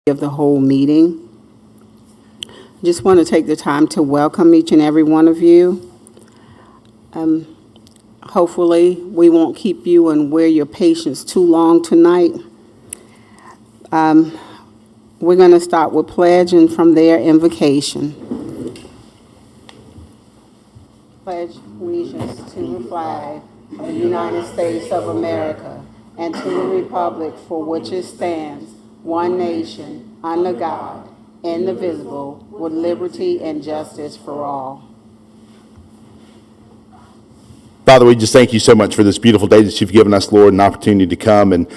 of the whole meeting. Just want to take the time to welcome each and every one of you. Hopefully, we won't keep you and wear your patience too long tonight. We're going to start with pledge and from there, invocation. Pledge allegiance to the flag of the United States of America and to the republic for which it stands, one nation, under God, indivisible, with liberty and justice for all. Father, we just thank you so much for this beautiful day that you've given us, Lord, an opportunity to come and,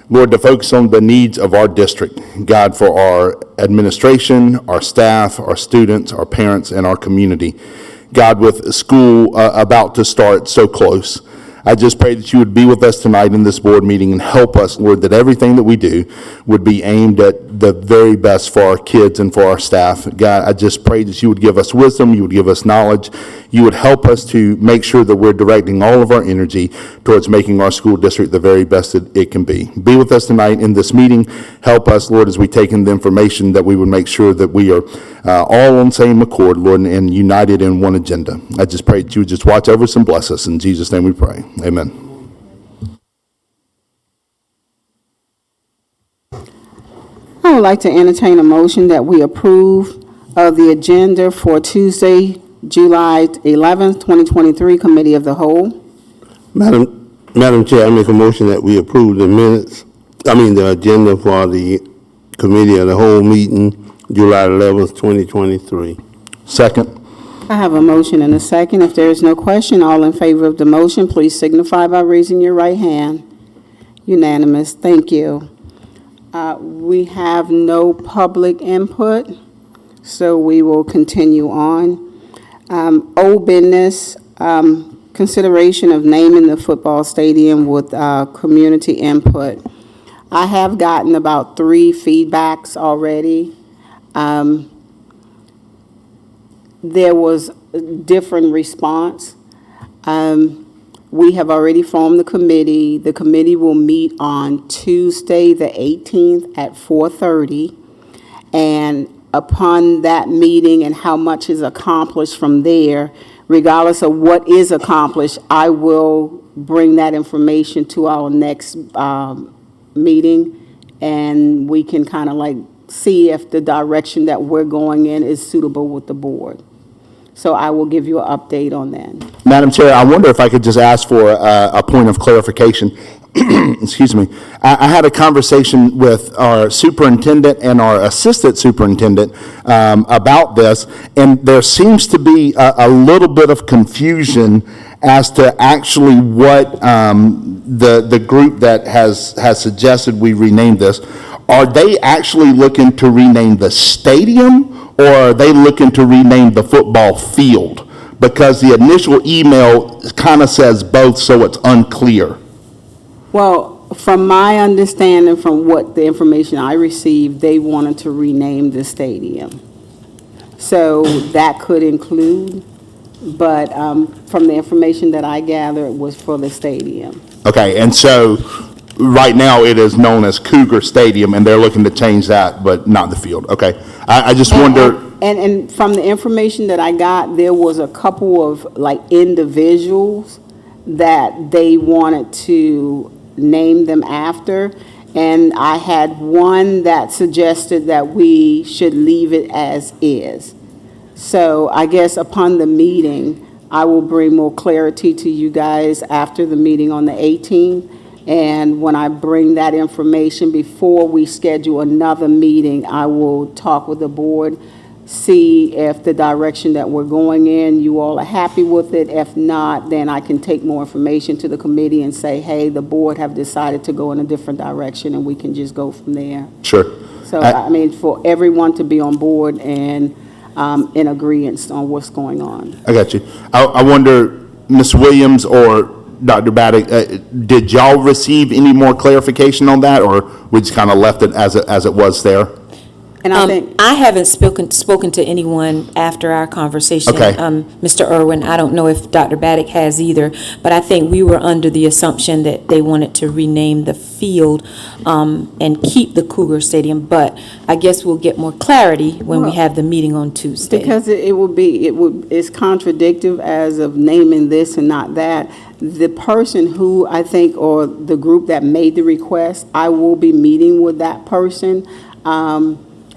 Lord, to focus on the needs of our district. God, for our administration, our staff, our students, our parents, and our community. God, with school about to start so close, I just pray that you would be with us tonight in this board meeting and help us, Lord, that everything that we do would be aimed at the very best for our kids and for our staff. God, I just pray that you would give us wisdom, you would give us knowledge, you would help us to make sure that we're directing all of our energy towards making our school district the very best that it can be. Be with us tonight in this meeting. Help us, Lord, as we take in the information, that we would make sure that we are all on the same accord, Lord, and united in one agenda. I just pray that you would just watch over us and bless us. In Jesus' name we pray. Amen. I would like to entertain a motion that we approve of the agenda for Tuesday, July 11th, 2023, Committee of the Whole. Madam Chair, I make a motion that we approve the agenda for the Committee of the Whole meeting, July 11th, 2023. Second. I have a motion and a second. If there is no question, all in favor of the motion, please signify by raising your right hand. Unanimous. Thank you. We have no public input, so we will continue on. Old business, consideration of naming the football stadium with community input. I have gotten about 3 feedbacks already. There was a different response. We have already formed the committee. The committee will meet on Tuesday, the 18th at 4:30. And upon that meeting and how much is accomplished from there, regardless of what is accomplished, I will bring that information to our next meeting, and we can kind of like see if the direction that we're going in is suitable with the board. So I will give you an update on that. Madam Chair, I wonder if I could just ask for a point of clarification. Excuse me. I had a conversation with our superintendent and our assistant superintendent about this, and there seems to be a little bit of confusion as to actually what the group that has suggested we rename this. Are they actually looking to rename the stadium, or are they looking to rename the football field? Because the initial email kind of says both, so it's unclear. Well, from my understanding, from what the information I received, they wanted to rename the stadium. So that could include, but from the information that I gathered, it was for the stadium. Okay, and so right now it is known as Cougar Stadium, and they're looking to change that, but not the field. Okay, I just wonder. And from the information that I got, there was a couple of like individuals that they wanted to name them after, and I had one that suggested that we should leave it as is. So I guess upon the meeting, I will bring more clarity to you guys after the meeting on the 18th. And when I bring that information before we schedule another meeting, I will talk with the board, see if the direction that we're going in, you all are happy with it. If not, then I can take more information to the committee and say, hey, the board have decided to go in a different direction, and we can just go from there. Sure. So, I mean, for everyone to be on board and in agreement on what's going on. I got you. I wonder, Ms. Williams or Dr. Baddick, did y'all receive any more clarification on that, or we just kind of left it as it was there? And I think, I haven't spoken to anyone after our conversation. Okay. Mr. Irwin, I don't know if Dr. Baddock has either, but I think we were under the assumption that they wanted to rename the field and keep the Cougar Stadium, but I guess we'll get more clarity when we have the meeting on Tuesday. because it's contradictive as of naming this and not that. The person who I think, or the group that made the request, I will be meeting with that person.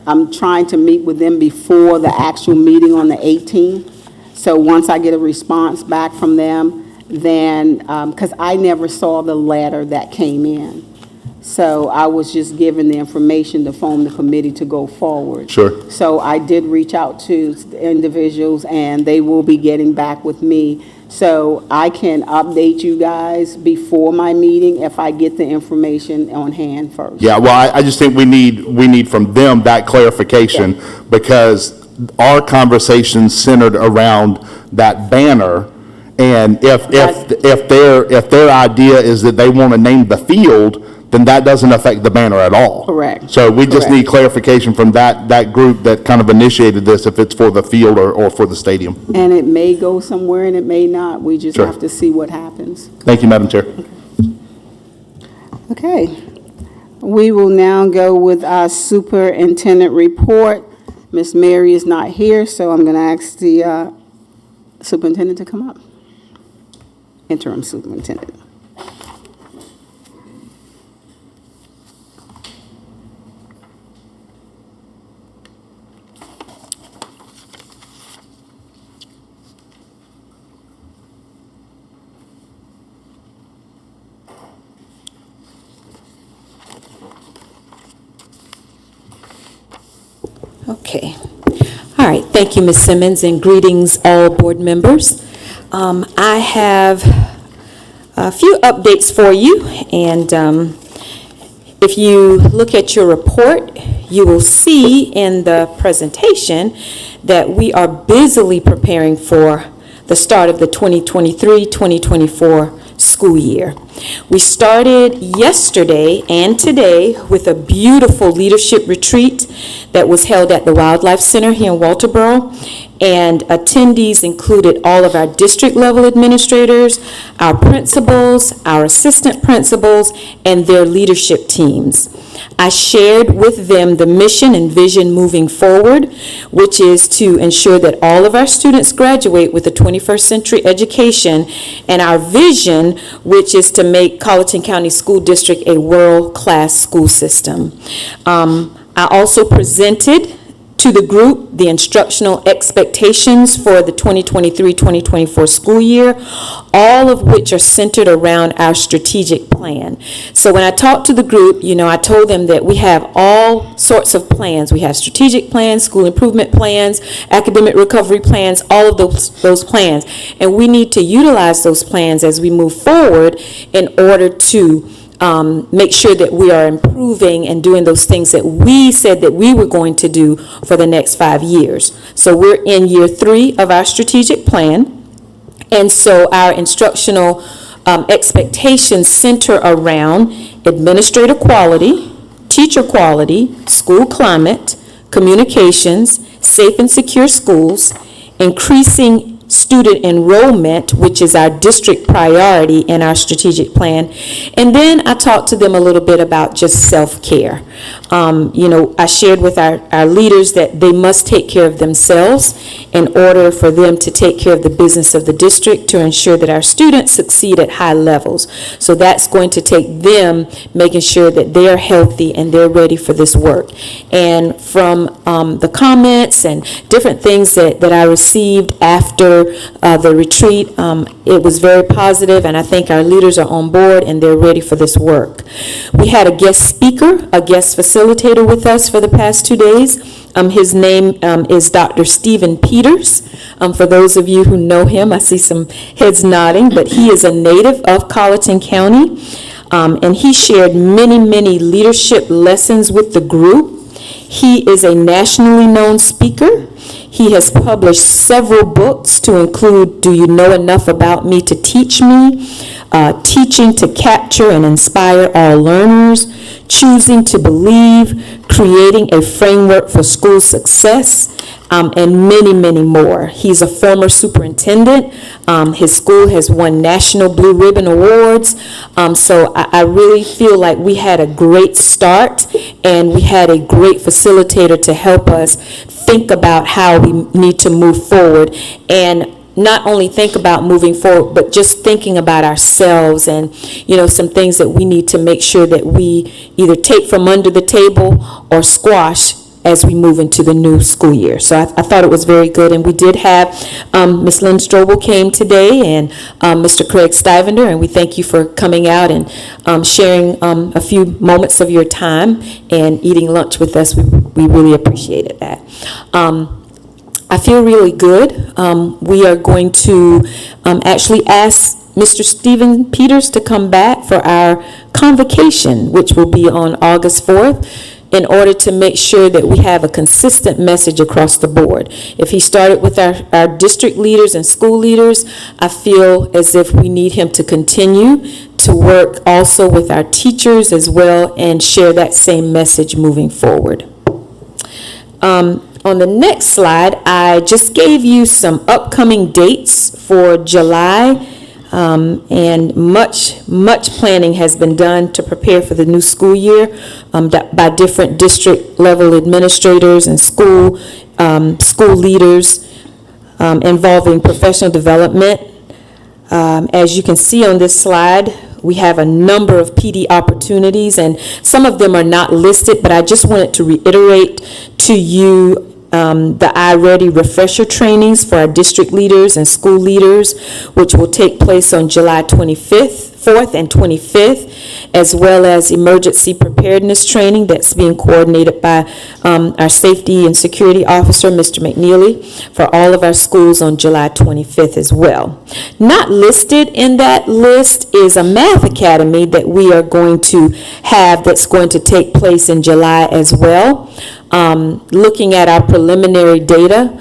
I'm trying to meet with them before the actual meeting on the 18th. So once I get a response back from them, then, because I never saw the letter that came in. So I was just given the information to form the committee to go forward. Sure. So I did reach out to individuals, and they will be getting back with me. So I can update you guys before my meeting if I get the information on hand first. Yeah, well, I just think we need from them that clarification, because our conversation centered around that banner, and if their idea is that they want to name the field, then that doesn't affect the banner at all. Correct. So we just Correct. need clarification from that group that kind of initiated this, if it's for the field or for the stadium. And it may go somewhere and it may not. We just Sure. have to see what happens. Thank you, Madam Chair. Okay. We will now go with our superintendent report. Miss Mary is not here, so I'm going to ask the superintendent to come up. Interim superintendent. Okay. All right. Thank you, Ms. Simmons, and greetings all board members. I have a few updates for you, and if you look at your report, you will see in the presentation that we are busily preparing for the start of the 2023-2024 school year. We started yesterday and today with a beautiful leadership retreat that was held at the Wildlife Center here in Walterboro, and attendees included all of our district level administrators, our principals, our assistant principals, and their leadership teams. I shared with them the mission and vision moving forward, which is to ensure that all of our students graduate with a 21st century education, and our vision, which is to make Colleton County School District a world-class school system. I also presented to the group the instructional expectations for the 2023-2024 school year, all of which are centered around our strategic plan. So when I talked to the group, I told them that we have all sorts of plans. We have strategic plans, school improvement plans, academic recovery plans, all of those plans. And we need to utilize those plans as we move forward in order to make sure that we are improving and doing those things that we said that we were going to do for the next 5 years. So we're in year 3 of our strategic plan. And so our instructional expectations center around administrator quality, teacher quality, school climate, communications, safe and secure schools, increasing student enrollment, which is our district priority in our strategic plan. And then I talked to them a little bit about just self-care. I shared with our leaders that they must take care of themselves in order for them to take care of the business of the district to ensure that our students succeed at high levels. So that's going to take them making sure that they're healthy and they're ready for this work. And from the comments and different things that I received after the retreat, it was very positive, and I think our leaders are on board and they're ready for this work. We had a guest speaker, a guest facilitator with us for the past 2 days. His name is Dr. Stephen Peters. For those of you who know him, I see some heads nodding, but he is a native of Colleton County, and he shared many leadership lessons with the group. He is a nationally known speaker. He has published several books to include Do You Know Enough About Me to Teach? Teach Me, Teaching to Capture and Inspire All Learners, Choosing to Believe, Creating a Framework for School Success, and many, many more. He's a former superintendent. His school has won National Blue Ribbon Awards. So I really feel like we had a great start, and we had a great facilitator to help us think about how we need to move forward. And not only think about moving forward, but just thinking about ourselves and, some things that we need to make sure that we either take from under the table or squash as we move into the new school year. So I thought it was very good, and we did have Ms. Lynn Strobel came today, and Mr. Craig Stivender, and we thank you for coming out and sharing a few moments of your time and eating lunch with us. We really appreciated that. I feel really good. We are going to actually ask Mr. Stephen Peters to come back for our convocation, which will be on August 4th, in order to make sure that we have a consistent message across the board. If he started with our district leaders and school leaders, I feel as if we need him to continue to work also with our teachers as well and share that same message moving forward. On the next slide, I just gave you some upcoming dates for July, and much planning has been done to prepare for the new school year by different district level administrators and school leaders involving professional development. As you can see on this slide, we have a number of PD opportunities, and some of them are not listed, but I just wanted to reiterate to you the iReady refresher trainings for our district leaders and school leaders, which will take place on July 4th and 25th, as well as emergency preparedness training that's being coordinated by our safety and security officer, Mr. McNeely, for all of our schools on July 25th as well. Not listed in that list is a math academy that we are going to have that's going to take place in July as well. Looking at our preliminary data,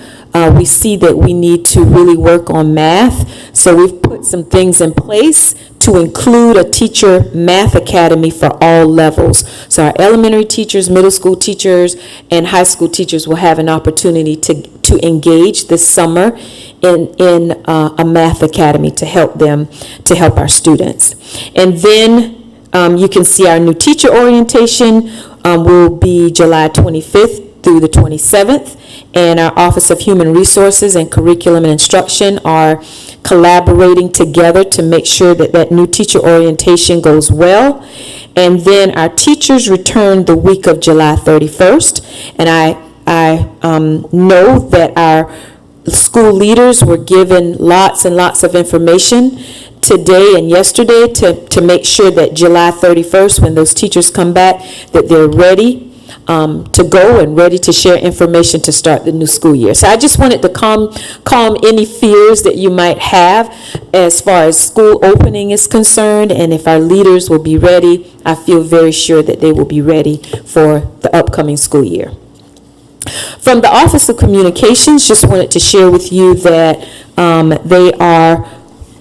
we see that we need to really work on math. So we've put some things in place to include a teacher math academy for all levels. So our elementary teachers, middle school teachers, and high school teachers will have an opportunity to engage this summer in a math academy to help our students. And then you can see our new teacher orientation will be July 25th through the 27th, and our Office of Human Resources and Curriculum and Instruction are collaborating together to make sure that that new teacher orientation goes well. And then our teachers return the week of July 31st, and I know that our school leaders were given lots and lots of information today and yesterday to make sure that July 31st, when those teachers come back, that they're ready to go and ready to share information to start the new school year. So I just wanted to calm any fears that you might have as far as school opening is concerned, and if our leaders will be ready, I feel very sure that they will be ready for the upcoming school year. From the Office of Communications, just wanted to share with you that they are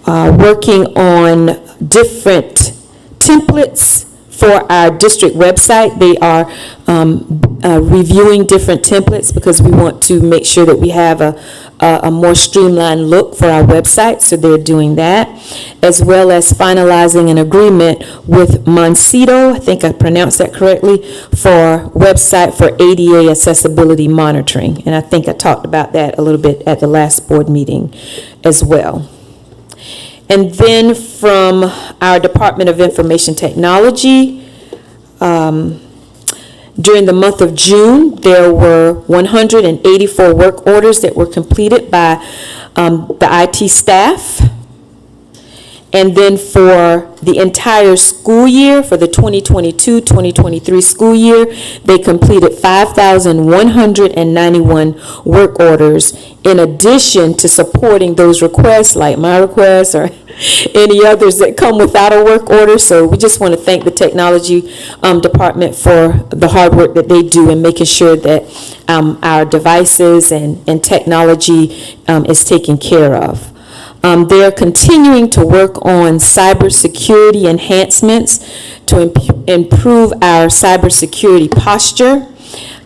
working on different templates for our district website. They are reviewing different templates because we want to make sure that we have a more streamlined look for our website, so they're doing that, as well as finalizing an agreement with Moncito, I think I pronounced that correctly, for website for ADA accessibility monitoring, and I think I talked about that a little bit at the last board meeting as well. And then from our Department of Information Technology, during the month of June, there were 184 work orders that were completed by the IT staff. And then for the entire school year, for the 2022-2023 school year, they completed 5,191 work orders, in addition to supporting those requests like my requests or any others that come without a work order. So we just want to thank the technology department for the hard work that they do in making sure that our devices and technology is taken care of. They're continuing to work on cybersecurity enhancements to improve our cybersecurity posture.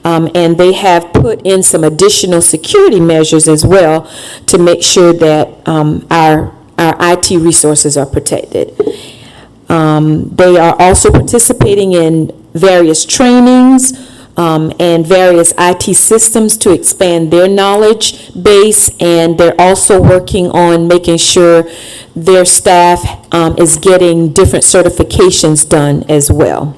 And they have put in some additional security measures as well to make sure that our IT resources are protected. They are also participating in various trainings and various IT systems to expand their knowledge base, and they're also working on making sure their staff is getting different certifications done as well.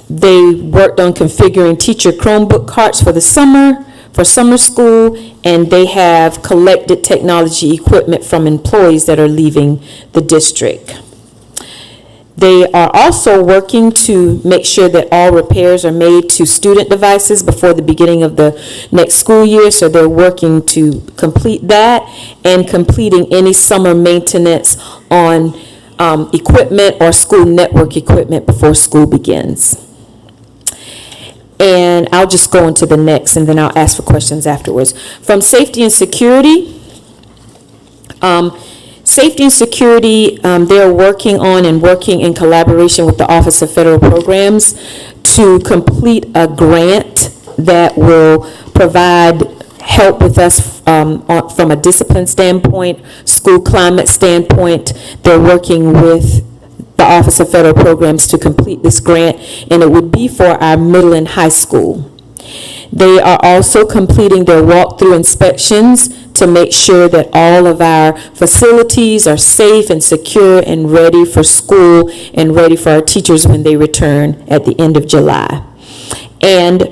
They worked on configuring teacher Chromebook carts for summer school, and they have collected technology equipment from employees that are leaving the district. They are also working to make sure that all repairs are made to student devices before the beginning of the next school year, so they're working to complete that and completing any summer maintenance on equipment or school network equipment before school begins. And I'll just go into the next, and then I'll ask for questions afterwards. From Safety and Security, they're working on and working in collaboration with the Office of Federal Programs to complete a grant that will provide help with us from a discipline standpoint, school climate standpoint. They're working with the Office of Federal Programs to complete this grant, and it would be for our middle and high school. They are also completing their walkthrough inspections to make sure that all of our facilities are safe and secure and ready for school and ready for our teachers when they return at the end of July. And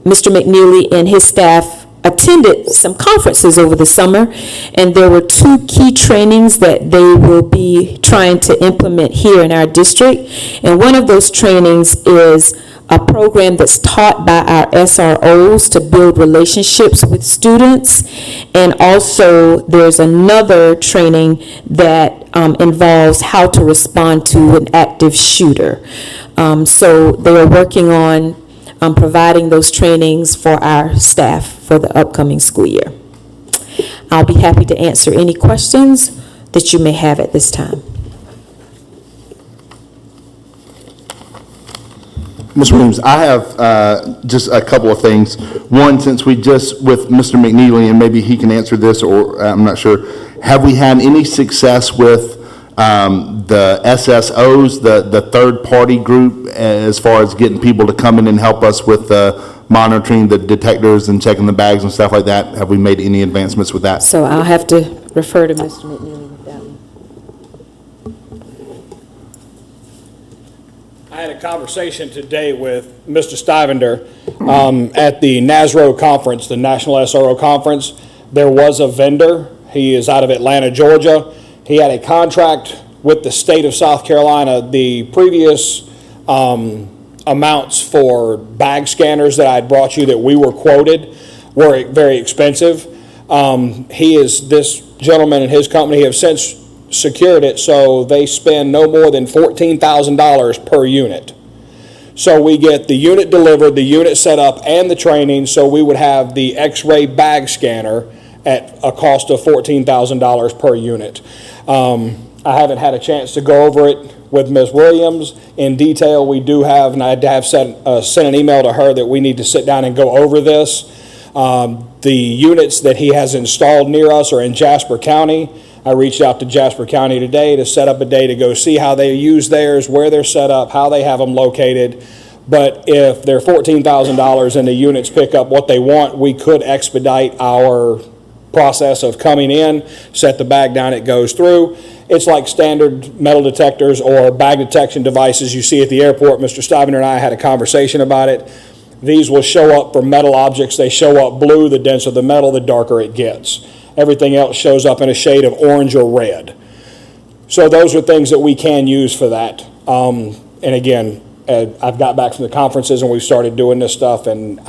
Mr. McNeely and his staff attended some conferences over the summer, and there were 2 key trainings that they will be trying to implement here in our district. And one of those trainings is a program that's taught by our SROs to build relationships with students. And also there's another training that involves how to respond to an active shooter. So they are working on providing those trainings for our staff for the upcoming school year. I'll be happy to answer any questions that you may have at this time. Ms. Williams, I have just a couple of things. One, since we just, with Mr. McNeely, and maybe he can answer this, or I'm not sure, have we had any success with the SSOs, the third-party group, as far as getting people to come in and help us with monitoring the detectors and checking the bags and stuff like that? Have we made any advancements with that? So I'll have to refer to Mr. McNeely with that one. I had a conversation today with Mr. Stivender at the NASRO conference, the National SRO Conference. There was a vendor. He is out of Atlanta, Georgia. He had a contract with the state of South Carolina. The previous amounts for bag scanners that I had brought you that we were quoted were very expensive. This gentleman and his company have since secured it, so they spend no more than $14,000 per unit. So we get the unit delivered, the unit set up, and the training, so we would have the X-ray bag scanner at a cost of $14,000 per unit. I haven't had a chance to go over it with Ms. Williams in detail. We do have, and I have sent an email to her that we need to sit down and go over this. The units that he has installed near us are in Jasper County. I reached out to Jasper County today to set up a day to go see how they use theirs, where they're set up, how they have them located. But if they're $14,000 and the units pick up what they want, we could expedite our process of coming in, set the bag down, it goes through. It's like standard metal detectors or bag detection devices you see at the airport. Mr. Stivender and I had a conversation about it. These will show up for metal objects. They show up blue. The denser the metal, the darker it gets. Everything else shows up in a shade of orange or red. So those are things that we can use for that. And again, I've got back from the conferences and we've started doing this stuff, and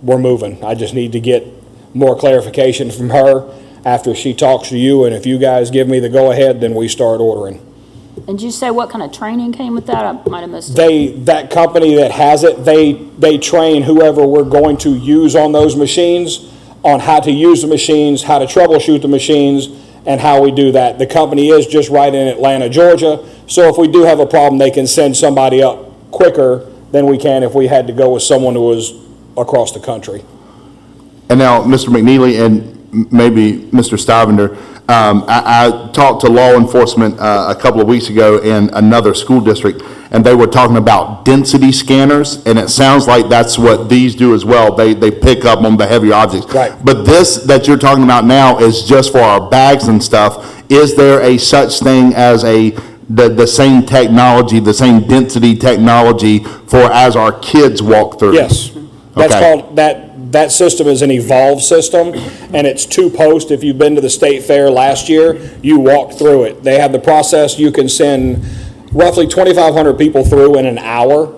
we're moving. I just need to get more clarification from her after she talks to you, and if you guys give me the go-ahead, then we start ordering. And did you say what kind of training came with that? I might have missed it. That company that has it, they train whoever we're going to use on those machines on how to use the machines, how to troubleshoot the machines, and how we do that. The company is just right in Atlanta, Georgia, so if we do have a problem, they can send somebody up quicker than we can if we had to go with someone who was across the country. And now, Mr. McNeely and maybe Mr. Stivender, I talked to law enforcement a couple of weeks ago in another school district, and they were talking about density scanners, and it sounds like that's what these do as well. They pick up on the heavier objects. Right. But this that you're talking about now is just for our bags and stuff. Is there a such thing as the same technology, the same density technology for as our kids walk through? Yes. That's Okay. called, that system is an evolved system, and it's 2 posts. If you've been to the state fair last year, you walked through it. They have the process, you can send roughly 2,500 people through in an hour,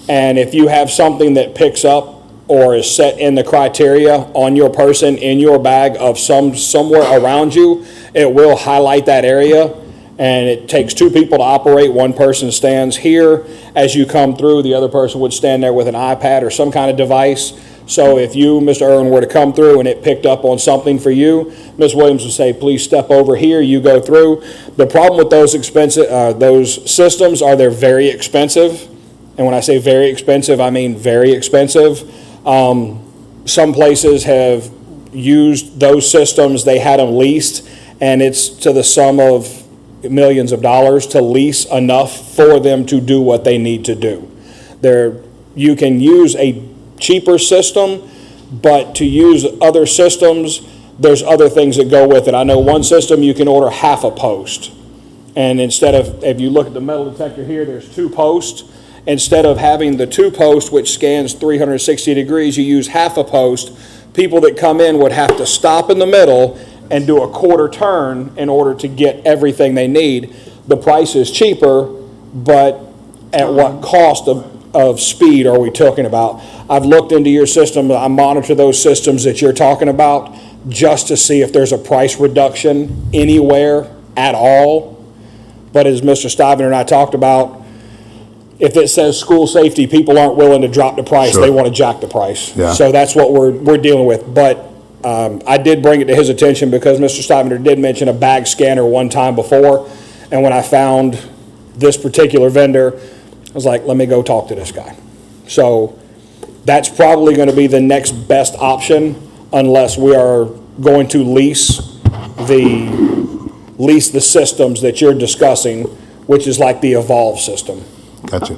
and if you have something that picks up or is set in the criteria on your person, in your bag of somewhere around you, it will highlight that area. And it takes 2 people to operate. One person stands here. As you come through, the other person would stand there with an iPad or some kind of device. So if you, Mr. Irwin, were to come through and it picked up on something for you, Ms. Williams would say, please step over here, you go through. The problem with those systems are they're very expensive. And when I say very expensive, I mean very expensive. Some places have used those systems, they had them leased, and it's to the sum of millions of dollars to lease enough for them to do what they need to do. You can use a cheaper system, but to use other systems, there's other things that go with it. I know one system you can order half a post. And instead of, if you look at the metal detector here, there's 2 posts. Instead of having the 2 posts, which scans 360 degrees, you use half a post. People that come in would have to stop in the middle and do a quarter turn in order to get everything they need. The price is cheaper, but at what cost of speed are we talking about? I've looked into your system. I monitor those systems that you're talking about just to see if there's a price reduction anywhere at all. But as Mr. Stuyvesant and I talked about, if it says school safety, people aren't willing to drop the price. Sure. They want to jack the price. Yeah. So that's what we're dealing with. But I did bring it to his attention because Mr. Stuyvesant did mention a bag scanner one time before. And when I found this particular vendor, I was like, let me go talk to this guy. So that's probably going to be the next best option unless we are going to lease the systems that you're discussing, which is like the Evolve system. Gotcha.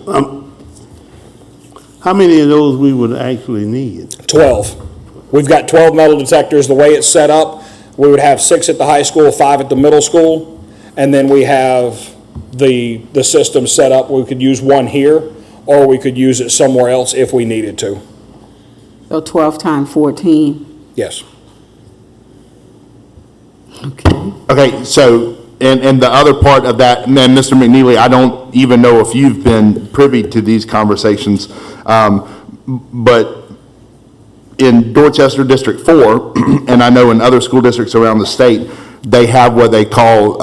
How many of those we would actually need? 12. We've got 12 metal detectors. The way it's set up, we would have 6 at the high school, 5 at the middle school, and then we have the system set up. We could use one here, or we could use it somewhere else if we needed to. So 12 times 14. Yes. Okay. Okay, so, and the other part of that, and then Mr. McNeely, I don't even know if you've been privy to these conversations, but in Dorchester District 4, and I know in other school districts around the state, they have what they call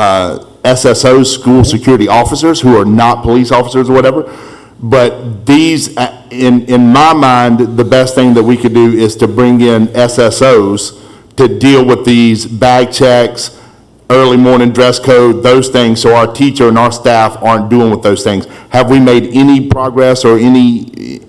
SSOs, school security officers, who are not police officers or whatever. But these, in my mind, the best thing that we could do is to bring in SSOs to deal with these bag checks, early morning dress code, those things, so our teacher and our staff aren't doing with those things. Have we made any progress or any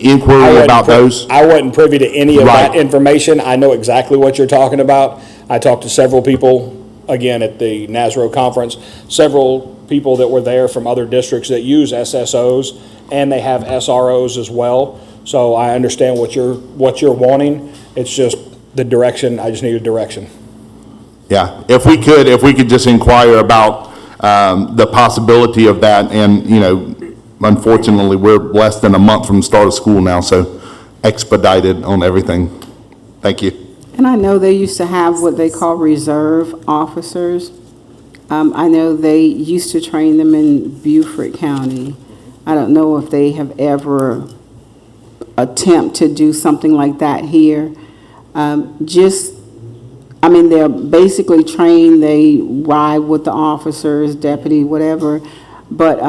inquiry about those? I wasn't privy to any of that Right. information. I know exactly what you're talking about. I talked to several people, again, at the NASRO conference, several people that were there from other districts that use SSOs, and they have SROs as well. So I understand what you're wanting. It's just the direction. I just need a direction. Yeah, if we could just inquire about the possibility of that, and, you know, unfortunately, we're less than a month from the start of school now, so expedited on everything. Thank you. And I know they used to have what they call reserve officers. I know they used to train them in Beaufort County. I don't know if they have ever attempt to do something like that here. They're basically trained, they ride with the officers, deputy, whatever. But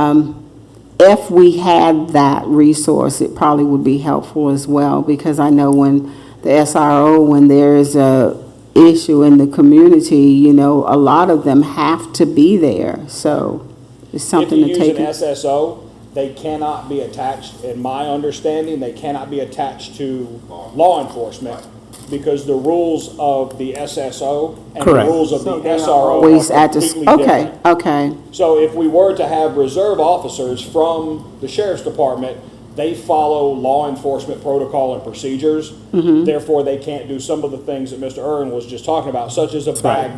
if we had that resource, it probably would be helpful as well, because I know when the SRO, when there is a issue in the community, you know, a lot of them have to be there, so it's something to take. If you use an SSO, they cannot be attached, in my understanding, they cannot be attached to law enforcement because the rules of the SSO and the Correct. rules of the SRO Always are at the, completely okay, different. okay, So if we were to have reserve officers from the sheriff's department, they follow law enforcement protocol and procedures. Mm-hmm. Therefore, they can't do some of the things that Mr. Aaron was just talking about, such as a bag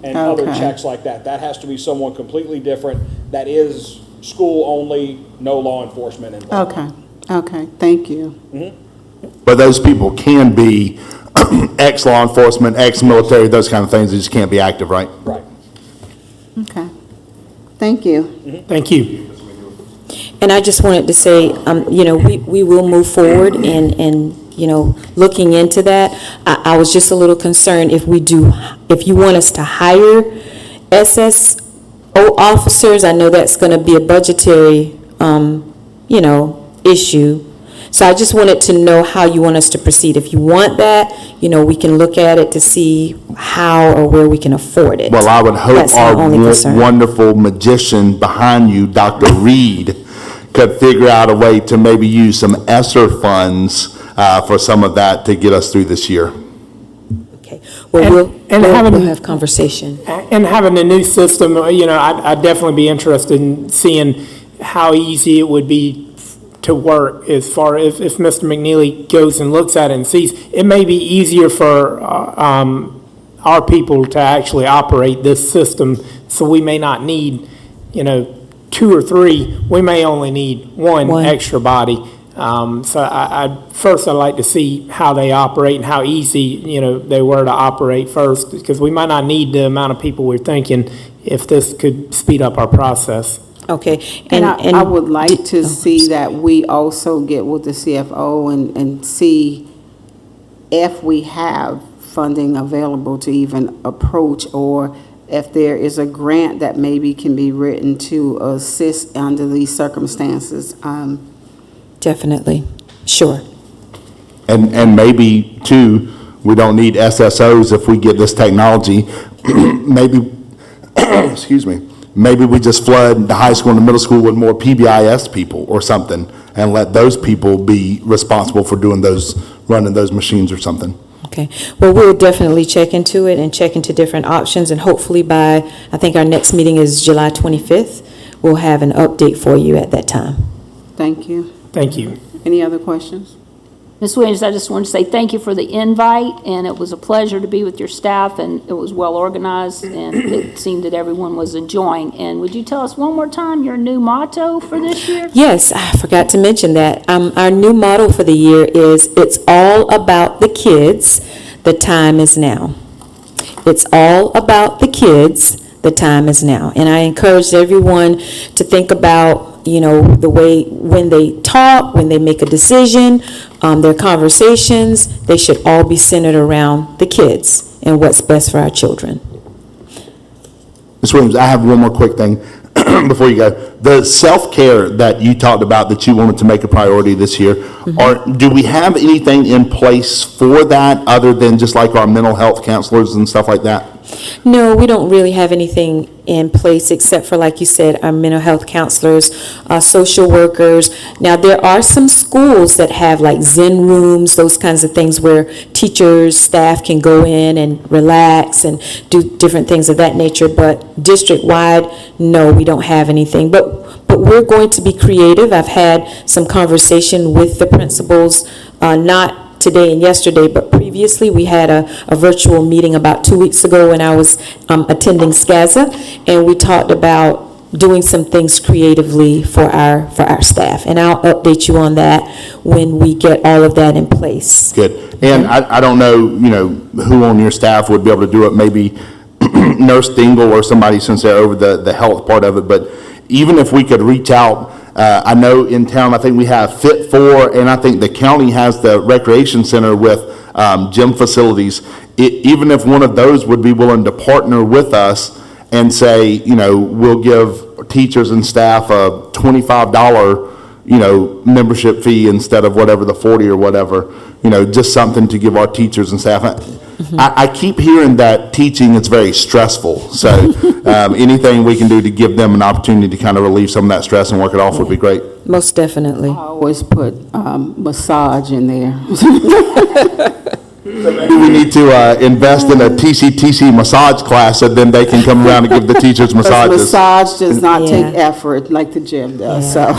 and other Okay. checks like that. That has to be someone completely different. That is school only, no law enforcement involved. okay, okay, thank you. But those people can be ex-law enforcement, ex-military, those kind of things, they just can't be active, right? Right. Okay, thank you. Thank you. And I just wanted to say, you know, we will move forward and, you know, looking into that. I was just a little concerned if you want us to hire SSO officers, I know that's going to be a budgetary, you know, issue. So I just wanted to know how you want us to proceed. If you want that, you know, we can look at it to see how or where we can afford it. Well, I would hope That's my our only concern. wonderful magician behind you, Dr. Reed, could figure out a way to maybe use some ESSER funds for some of that to get us through this year. Okay, well, we'll having- have conversation. And having a new system, you know, I'd definitely be interested in seeing how easy it would be to work as far as if Mr. McNeely goes and looks at it and sees. It may be easier for our people to actually operate this system, so we may not need, you know, 2 or 3. We may only need one extra body. So I'd like to see how they operate and how easy, you know, they were to operate first, because we might not need the amount of people we're thinking if this could speed up our process. Okay. And I would like to see that we also get with the CFO and see if we have funding available to even approach, or if there is a grant that maybe can be written to assist under these circumstances. Definitely, sure. And maybe, too, we don't need SSOs if we get this technology. Maybe, excuse me, maybe we just flood the high school and the middle school with more PBIS people or something, and let those people be responsible for doing those, running those machines or something. Okay, well, we'll definitely check into it and check into different options, and hopefully by, I think our next meeting is July 25th, we'll have an update for you at that time. Thank you. Thank you. Any other questions? Ms. Williams, I just want to say thank you for the invite, and it was a pleasure to be with your staff, and it was well organized, and it seemed that everyone was enjoying. And would you tell us one more time your new motto for this year? Yes, I forgot to mention that. Our new motto for the year is, "It's all about the kids, the time is now." It's all about the kids, the time is now. And I encourage everyone to think about, you know, the way when they talk, when they make a decision, their conversations, they should all be centered around the kids and what's best for our children. Ms. Williams, I have one more quick thing before you go. The self-care that you talked about that you wanted to make a priority this year, do we have anything in place for that other than just like our mental health counselors and stuff like that? No, we don't really have anything in place except for, like you said, our mental health counselors, social workers. Now, there are some schools that have like Zen rooms, those kinds of things where teachers, staff can go in and relax and do different things of that nature. But district-wide, no, we don't have anything. But we're going to be creative. I've had some conversation with the principals, not today and yesterday, but previously we had a virtual meeting about 2 weeks ago when I was attending SCASA, and we talked about doing some things creatively for our staff, and I'll update you on that when we get all of that in place. Good. And I don't know, you know, who on your staff would be able to do it, maybe Nurse Dingle or somebody, since they're over the health part of it, but even if we could reach out, I know in town, I think we have Fit For, and I think the county has the recreation center with gym facilities. Even if one of those would be willing to partner with us and say, you know, we'll give teachers and staff a $25, membership fee instead of whatever the 40 or whatever, just something to give our teachers and staff. I keep hearing that teaching is very stressful, so anything we can do to give them an opportunity to kind of relieve some of that stress and work it off would be great. Most definitely. I always put massage in there. Maybe we need to invest in a TCTC massage class, so then they can come around and give the teachers Because massages. massage does not take Yeah. effort like the gym does, so.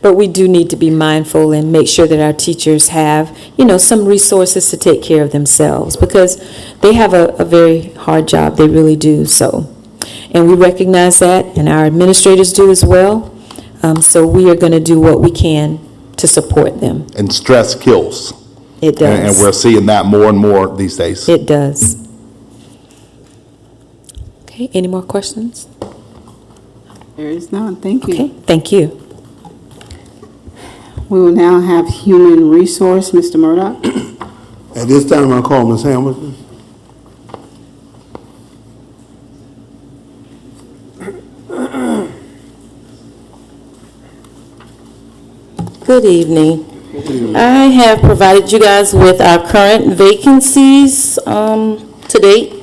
But we do need to be mindful and make sure that our teachers have, some resources to take care of themselves, because they have a very hard job, they really do, so. And we recognize that, and our administrators do as well. So we are going to do what we can to support them. And stress kills. It And does. we're seeing that more and more these days. It does. Okay, any more questions? There is none, thank you. Okay, thank you. We will now have human resource, Mr. Murdoch. At this time, I call Ms. Hamilton. Good evening. I have provided you guys with our current vacancies to date.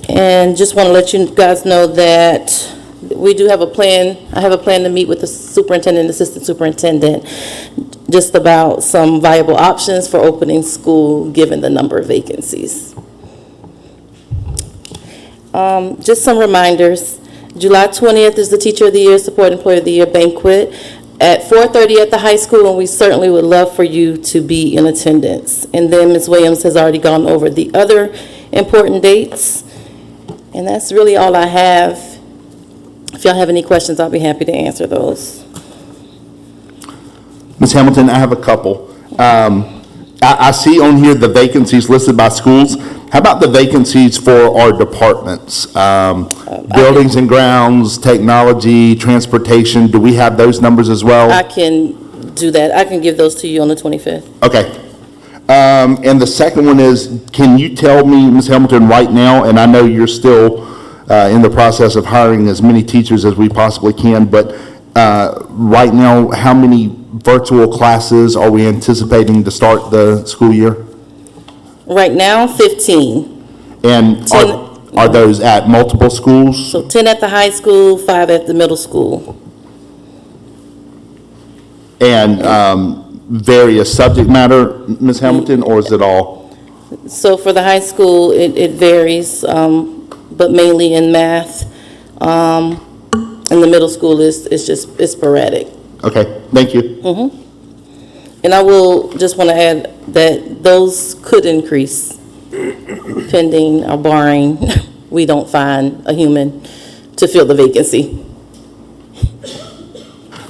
And just want to let you guys know that we do have a plan. I have a plan to meet with the superintendent, assistant superintendent, just about some viable options for opening school, given the number of vacancies. Just some reminders. July 20th is the Teacher of the Year, Support Employee of the Year banquet at 4:30 at the high school, and we certainly would love for you to be in attendance. And then Ms. Williams has already gone over the other important dates. And that's really all I have. If y'all have any questions, I'll be happy to answer those. Ms. Hamilton, I have a couple. I see on here the vacancies listed by schools. How about the vacancies for our departments? Buildings and grounds, technology, transportation, do we have those numbers as well? I can do that. I can give those to you on the 25th. Okay. And the second one is, can you tell me, Ms. Hamilton, right now, and I know you're still in the process of hiring as many teachers as we possibly can, but right now, how many virtual classes are we anticipating to start the school year? Right now, 15. And are those at multiple schools? So 10 at the high school, 5 at the middle school. And various subject matter, Ms. Hamilton, or is it all? So for the high school, it varies, but mainly in math. And the middle school is just sporadic. Okay, thank you. And I will just want to add that those could increase pending or barring we don't find a human to fill the vacancy.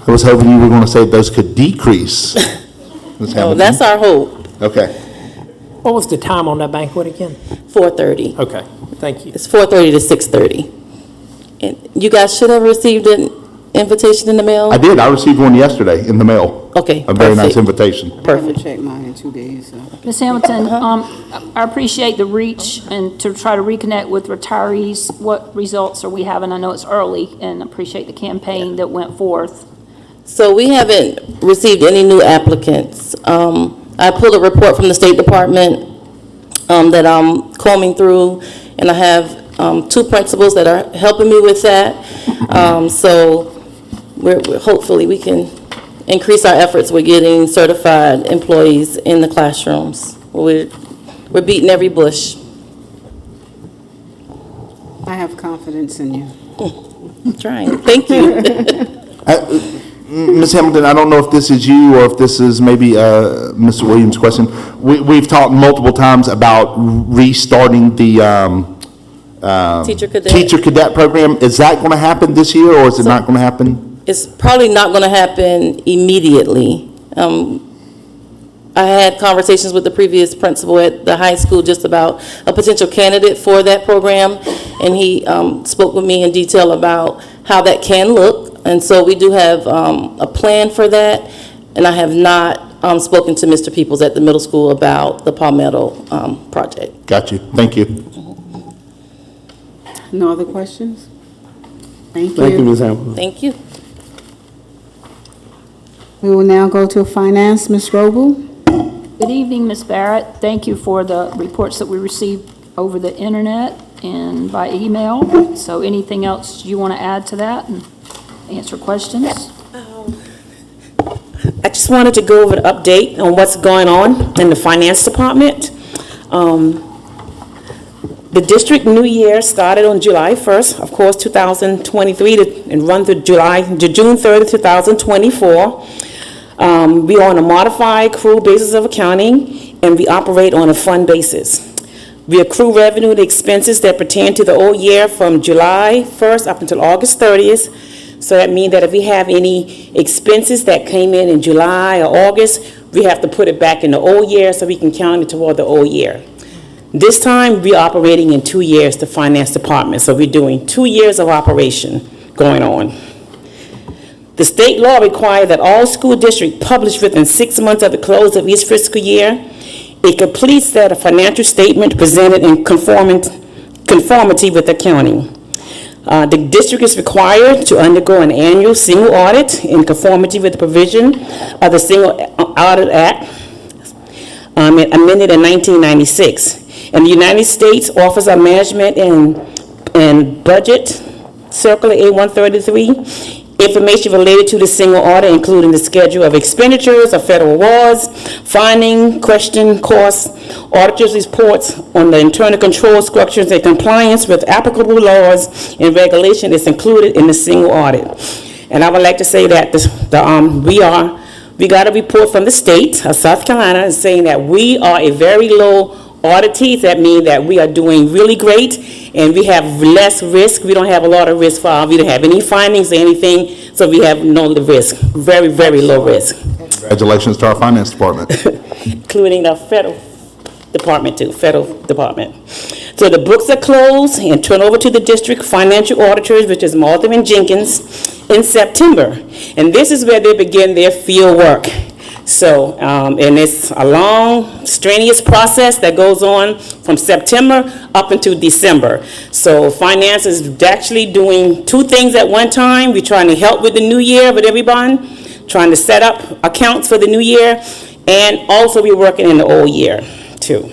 I was hoping you were going to say those could decrease. Ms. So Hamilton. that's our hope, Okay. What was the time on that banquet again? 4:30. Okay, thank you. It's 4:30 to 6:30. And you guys should have received an invitation in the mail? I did. I received one yesterday in the mail. Okay, A very nice perfect. invitation. I haven't Perfect. checked mine in 2 days, so. Ms. Hamilton, I appreciate the reach and to try to reconnect with retirees. What results are we having? I know it's early, and appreciate the campaign that went forth. So we haven't received any new applicants. I pulled a report from the State Department that I'm combing through, and I have 2 principals that are helping me with that. So we're hopefully we can increase our efforts with getting certified employees in the classrooms. We're beating every bush. I have confidence in you. I'm trying. Thank you. Ms. Hamilton, I don't know if this is you or if this is maybe Mr. Williams' question. We've talked multiple times about restarting the Teacher cadet. teacher cadet program. Is that going to happen this year, or is it not going to happen? It's probably not going to happen immediately. I had conversations with the previous principal at the high school just about a potential candidate for that program, and he spoke with me in detail about how that can look. And so we do have a plan for that, and I have not spoken to Mr. Peoples at the middle school about the Palmetto project. Got you. Thank you. No other questions? Thank Thank you, you. Ms. Hamilton. Thank you. We will now go to finance. Ms. Roble? Good evening, Ms. Barrett. Thank you for the reports that we received over the internet and by email. So anything else you want to add to that and answer questions? I just wanted to go over the update on what's going on in the finance department. The district new year started on July 1st, of course, 2023, and run through June 30th, 2024. We are on a modified accrual basis of accounting, and we operate on a fund basis. We accrue revenue and expenses that pertain to the old year from July 1st up until August 30th. So that means that if we have any expenses that came in July or August, we have to put it back in the old year so we can count it toward the old year. This time, we're operating in 2 years, the finance department. So we're doing 2 years of operation going on. The state law requires that all school districts publish within 6 months of the close of each fiscal year a complete set of financial statement presented in conformity with accounting. The district is required to undergo an annual single audit in conformity with the provision of the Single Audit Act, amended in 1996. And the United States Office of Management and Budget, Circular A-133, information related to the single audit, including the schedule of expenditures of federal awards, finding, question, costs, auditors' reports on the internal control structures and compliance with applicable laws and regulation is included in the single audit. And I would like to say that we got a report from the state of South Carolina saying that we are a very low auditee. That means that we are doing really great and we have less risk. We don't have a lot of risk filed. We don't have any findings or anything, so we have no risk. Very, very low risk. Congratulations to our finance department. Including the federal department too, federal department. So the books are closed and turned over to the district financial auditors, which is Martha and Jenkins, in September. And this is where they begin their field work. So, and it's a long, strenuous process that goes on from September up until December. So finance is actually doing 2 things at one time. We're trying to help with the new year with everyone, trying to set up accounts for the new year, and also we're working in the old year too.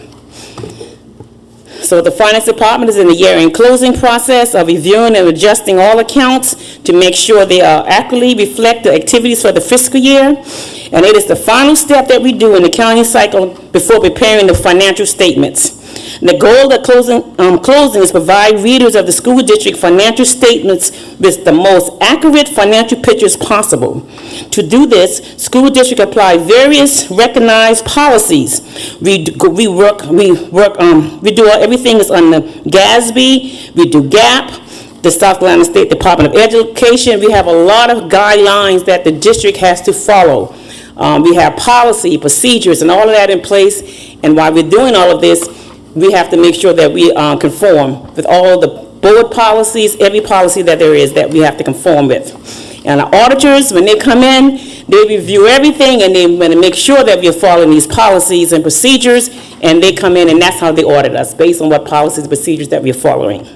So the finance department is in the year-end closing process of reviewing and adjusting all accounts to make sure they accurately reflect the activities for the fiscal year. And it is the final step that we do in the accounting cycle before preparing the financial statements. The goal of closing is to provide readers of the school district financial statements with the most accurate financial pictures possible. To do this, school district apply various recognized policies. We do everything is on the GASB. We do GAP. The South Carolina State Department of Education. We have a lot of guidelines that the district has to follow. We have policy, procedures, and all of that in place. And while we're doing all of this, we have to make sure that we conform with all the board policies, every policy that there is that we have to conform with. And our auditors, when they come in, they review everything and they want to make sure that we're following these policies and procedures, and they come in and that's how they audit us, based on what policies and procedures that we're following.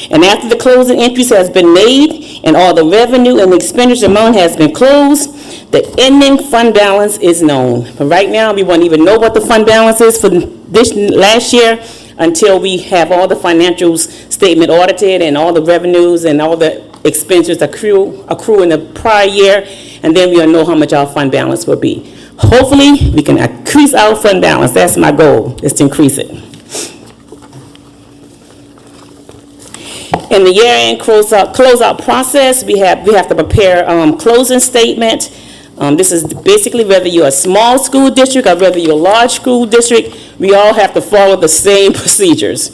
And after the closing entries has been made and all the revenue and the expenditure amount has been closed, the ending fund balance is known. But right now, we won't even know what the fund balance is for this last year until we have all the financials statement audited and all the revenues and all the expenditures accrue in the prior year, and then we'll know how much our fund balance will be. Hopefully, we can increase our fund balance. That's my goal, is to increase it. In the year-end closeout process, we have to prepare closing statement. This is basically whether you're a small school district or whether you're a large school district, we all have to follow the same procedures.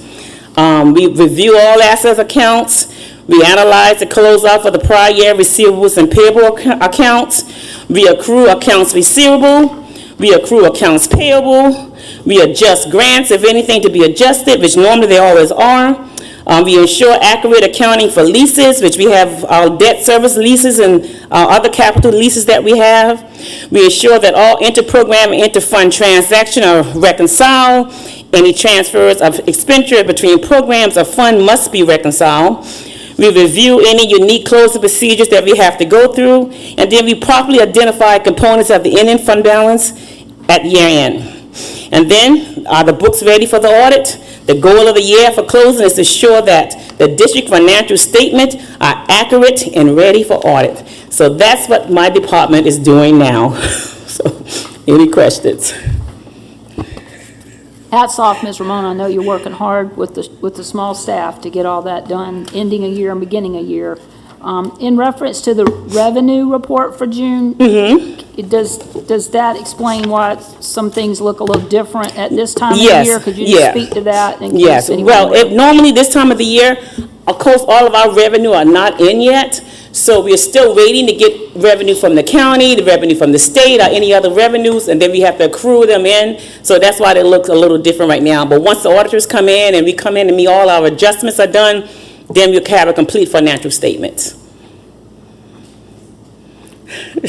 We review all assets accounts. We analyze the closeout for the prior year receivables and payable accounts. We accrue accounts receivable. We accrue accounts payable. We adjust grants, if anything, to be adjusted, which normally they always are. We ensure accurate accounting for leases, which we have our debt service leases and other capital leases that we have. We ensure that all inter-program and inter-fund transactions are reconciled. Any transfers of expenditure between programs or fund must be reconciled. We review any unique closing procedures that we have to go through, and then we properly identify components of the ending fund balance at year end. And then, are the books ready for the audit? The goal of the year for closing is to ensure that the district financial statements are accurate and ready for audit. So that's what my department is doing now. So, any questions? Hats off, Ms. Ramona. I know you're working hard with the small staff to get all that done, ending a year and beginning a year. In reference to the revenue report for June, does that explain why some things look a little different at this time of the Yes, year? Could you yeah. just speak to that? in case Yes, anyone well, wonders? normally this time of the year, of course, all of our revenue are not in yet, so we're still waiting to get revenue from the county, the revenue from the state, or any other revenues, and then we have to accrue them in, so that's why they look a little different right now. But once the auditors come in and we come in and all our adjustments are done, then we'll have a complete financial statement.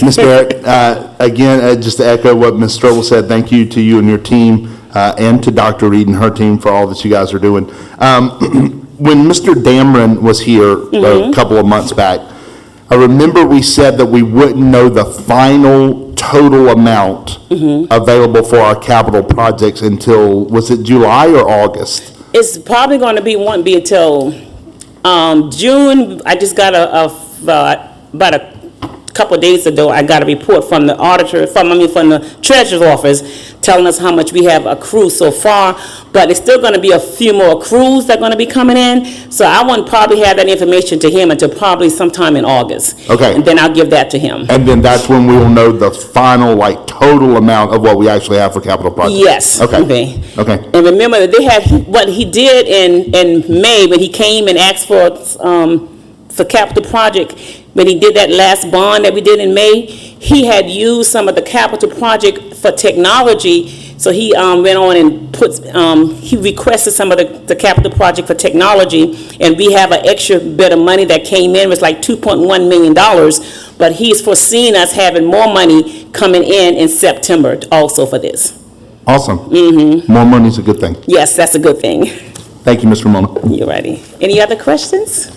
Ms. Barrett, again, just to echo what Ms. Strobel said, thank you to you and your team, and to Dr. Reed and her team for all that you guys are doing. When Mr. Dameron was here a couple of months back, I remember we said that we wouldn't know the final total amount available for our capital projects until, was it July or August? It's probably going to won't be until June. I just got about a couple of days ago, I got a report from the auditor, from the treasurer's office, telling us how much we have accrued so far, but it's still going to be a few more accrues that are going to be coming in, so I won't probably have that information to him until probably sometime in August. Okay. And then I'll give that to him. And then that's when we will know the final, total amount of what we actually have for capital projects? Yes. Okay. Okay. And remember that they had, what he did in May, when he came and asked for capital project, when he did that last bond that we did in May, he had used some of the capital project for technology, so he went on and he requested some of the capital project for technology, and we have an extra bit of money that came in, it was like $2.1 million, but he's foreseeing us having more money coming in September also for this. Awesome. More money is a good thing. Yes, that's a good thing. Thank you, Ms. Ramona. You're ready. Any other questions?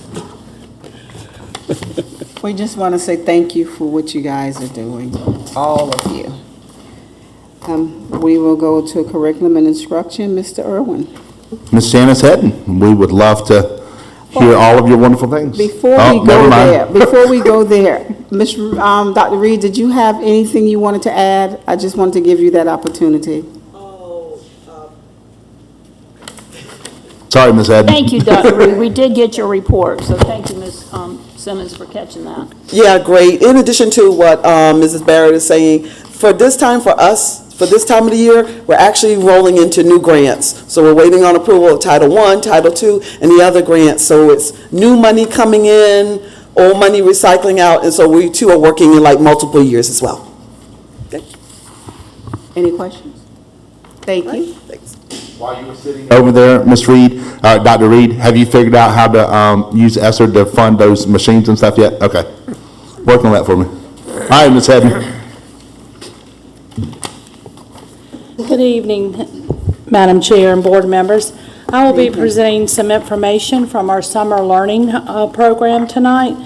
We just want to say thank you for what you guys are doing, all of you. We will go to curriculum and instruction, Mr. Irwin. Ms. Janice Hedden, we would love to hear all of your wonderful things. Before Oh, we never go mind. there, Dr. Reed, did you have anything you wanted to add? I just wanted to give you that opportunity. Sorry, Ms. Hedden. Thank you, Dr. Reed. We did get your report, so thank you, Ms. Simmons, for catching that. Yeah, great. In addition to what Mrs. Barrett is saying, for this time of the year, we're actually rolling into new grants. So we're waiting on approval of Title I, Title II, and the other grants. So it's new money coming in, old money recycling out, and so we too are working in multiple years as well. Okay. Any questions? Thank you. Thanks. While you were sitting over there, Ms. Reed, Dr. Reed, have you figured out how to use ESSER to fund those machines and stuff yet? Okay. Work on that for me. All right, Ms. Hedden. Good evening, Madam Chair and board members. I will be presenting some information from our summer learning program tonight.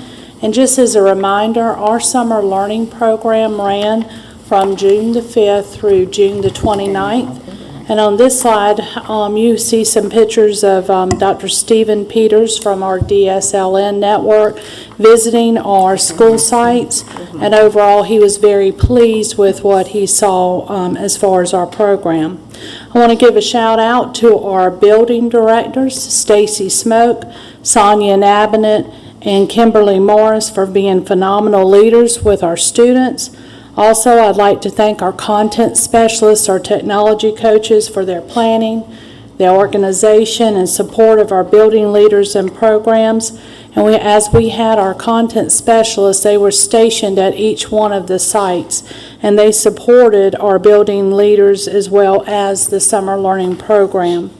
And just as a reminder, our summer learning program ran from June the 5th through June the 29th. And on this slide, you see some pictures of Dr. Stephen Peters from our DSLN network visiting our school sites. And overall, he was very pleased with what he saw as far as our program. I want to give a shout out to our building directors, Stacy Smoke, Sonia Nabinet, and Kimberly Morris for being phenomenal leaders with our students. Also, I'd like to thank our content specialists, our technology coaches for their planning, their organization, and support of our building leaders and programs. And as we had our content specialists, they were stationed at each one of the sites, and they supported our building leaders as well as the summer learning program.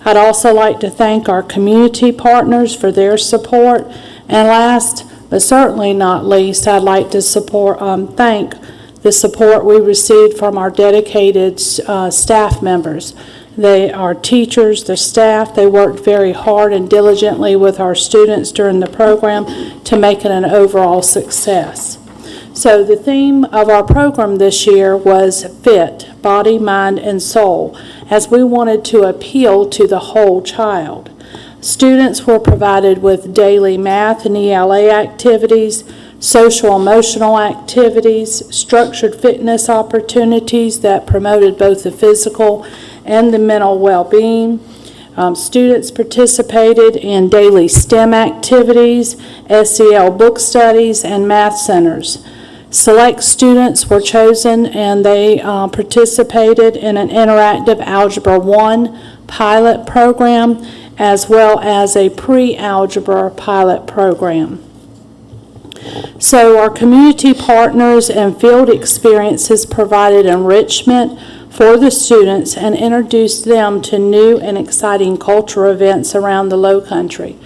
I'd also like to thank our community partners for their support. And last, but certainly not least, I'd like to thank the support we received from our dedicated staff members. Our teachers, the staff, they worked very hard and diligently with our students during the program to make it an overall success. So the theme of our program this year was FIT, Body, Mind, and Soul, as we wanted to appeal to the whole child. Students were provided with daily math and ELA activities, social emotional activities, structured fitness opportunities that promoted both the physical and the mental well-being. Students participated in daily STEM activities, SEL book studies, and math centers. Select students were chosen and they participated in an interactive Algebra 1 pilot program as well as a pre-algebra pilot program. So our community partners and field experiences provided enrichment for the students and introduced them to new and exciting cultural events around the Lowcountry.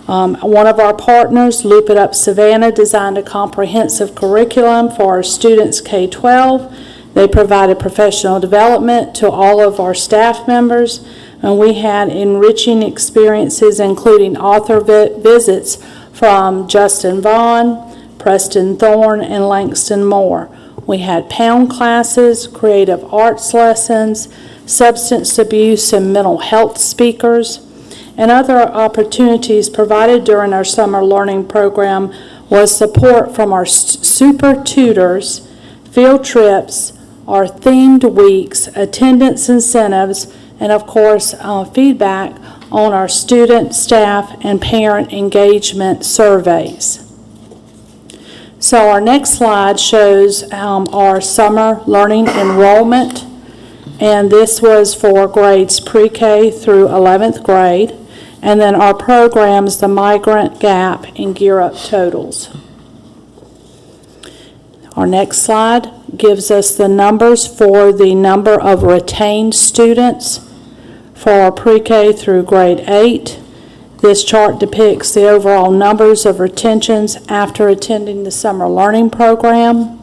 One of our partners, Loop It Up Savannah, designed a comprehensive curriculum for our students K-12. They provided professional development to all of our staff members, and we had enriching experiences including author visits from Justin Vaughn, Preston Thorne, and Langston Moore. We had pound classes, creative arts lessons, substance abuse and mental health speakers, and other opportunities provided during our summer learning program was support from our super tutors, field trips, our themed weeks, attendance incentives, and of course feedback on our student, staff, and parent engagement surveys. So our next slide shows our summer learning enrollment, and this was for grades pre-K through 11th grade, and then our programs, the Migrant, Gap, and Gear Up totals. Our next slide gives us the numbers for the number of retained students for our pre-K through grade 8. This chart depicts the overall numbers of retentions after attending the summer learning program.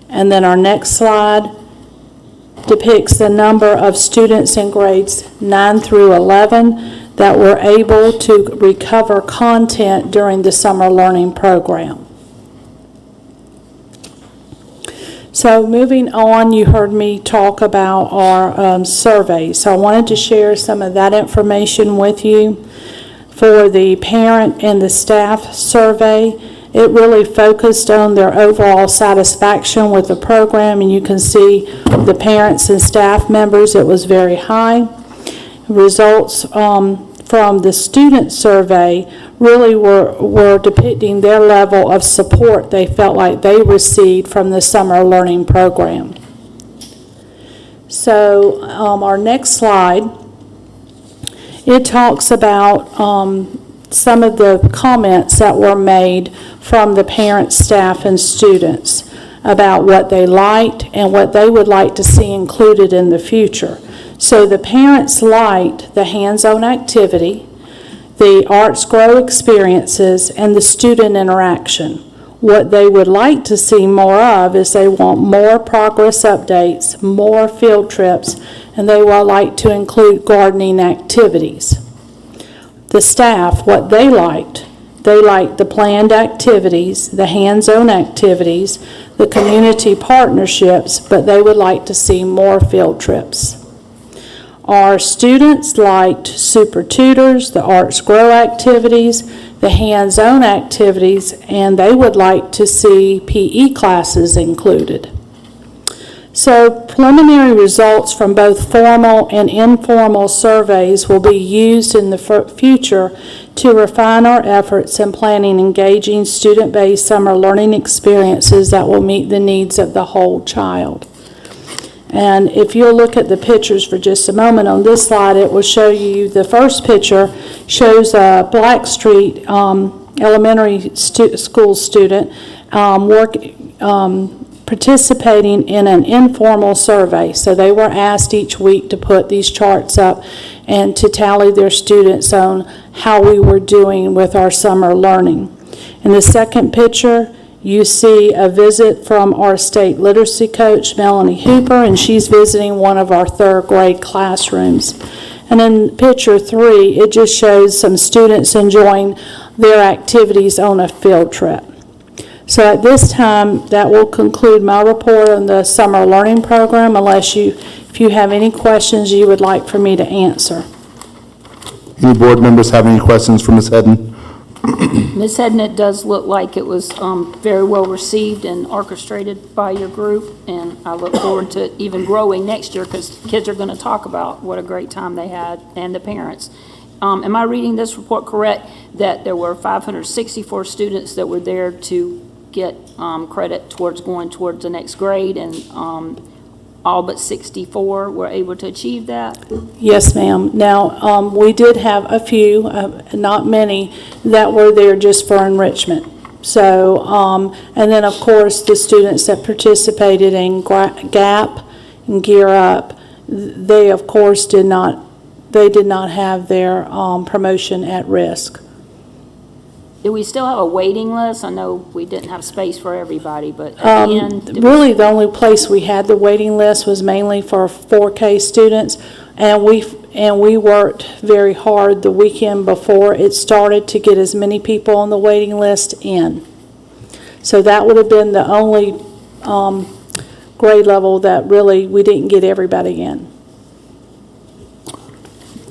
And then our next slide depicts the number of students in grades 9 through 11 that were able to recover content during the summer learning program. So moving on, you heard me talk about our survey. So I wanted to share some of that information with you. For the parent and the staff survey, it really focused on their overall satisfaction with the program, and you can see the parents and staff members, it was very high. Results from the student survey really were depicting their level of support they felt like they received from the summer learning program. So our next slide, it talks about some of the comments that were made from the parents, staff, and students about what they liked and what they would like to see included in the future. So the parents liked the hands-on activity, the Arts Grow experiences, and the student interaction. What they would like to see more of is they want more progress updates, more field trips, and they would like to include gardening activities. The staff, what they liked the planned activities, the hands-on activities, the community partnerships, but they would like to see more field trips. Our students liked super tutors, the Arts Grow activities, the hands-on activities, and they would like to see PE classes included. So preliminary results from both formal and informal surveys will be used in the future to refine our efforts in planning engaging student-based summer learning experiences that will meet the needs of the whole child. And if you'll look at the pictures for just a moment on this slide, it will show you the first picture shows a Blackstreet elementary school student participating in an informal survey. So they were asked each week to put these charts up and to tally their students on how we were doing with our summer learning. In the second picture you see a visit from our state literacy coach, Melanie Hooper, and she's visiting one of our third grade classrooms. And in picture 3, it just shows some students enjoying their activities on a field trip. So at this time, that will conclude my report on the summer learning program, unless if you have any questions you would like for me to answer. Any board members have any questions for Ms. Hedden? Ms. Hedden, it does look like it was very well received and orchestrated by your group, and I look forward to even growing next year, because kids are going to talk about what a great time they had, and the parents. Am I reading this report correct, that there were 564 students that were there to get credit towards going towards the next grade, and all but 64 were able to achieve that? Yes, ma'am. Now, we did have a few, not many, that were there just for enrichment. So, and then, of course, the students that participated in GAP and Gear Up, they, of course, did not have their promotion at risk. Do we still have a waiting list? I know we didn't have space for everybody, but at the end... Really, the only place we had the waiting list was mainly for 4K students, and we worked very hard the weekend before it started to get as many people on the waiting list in. So that would have been the only grade level that really we didn't get everybody in.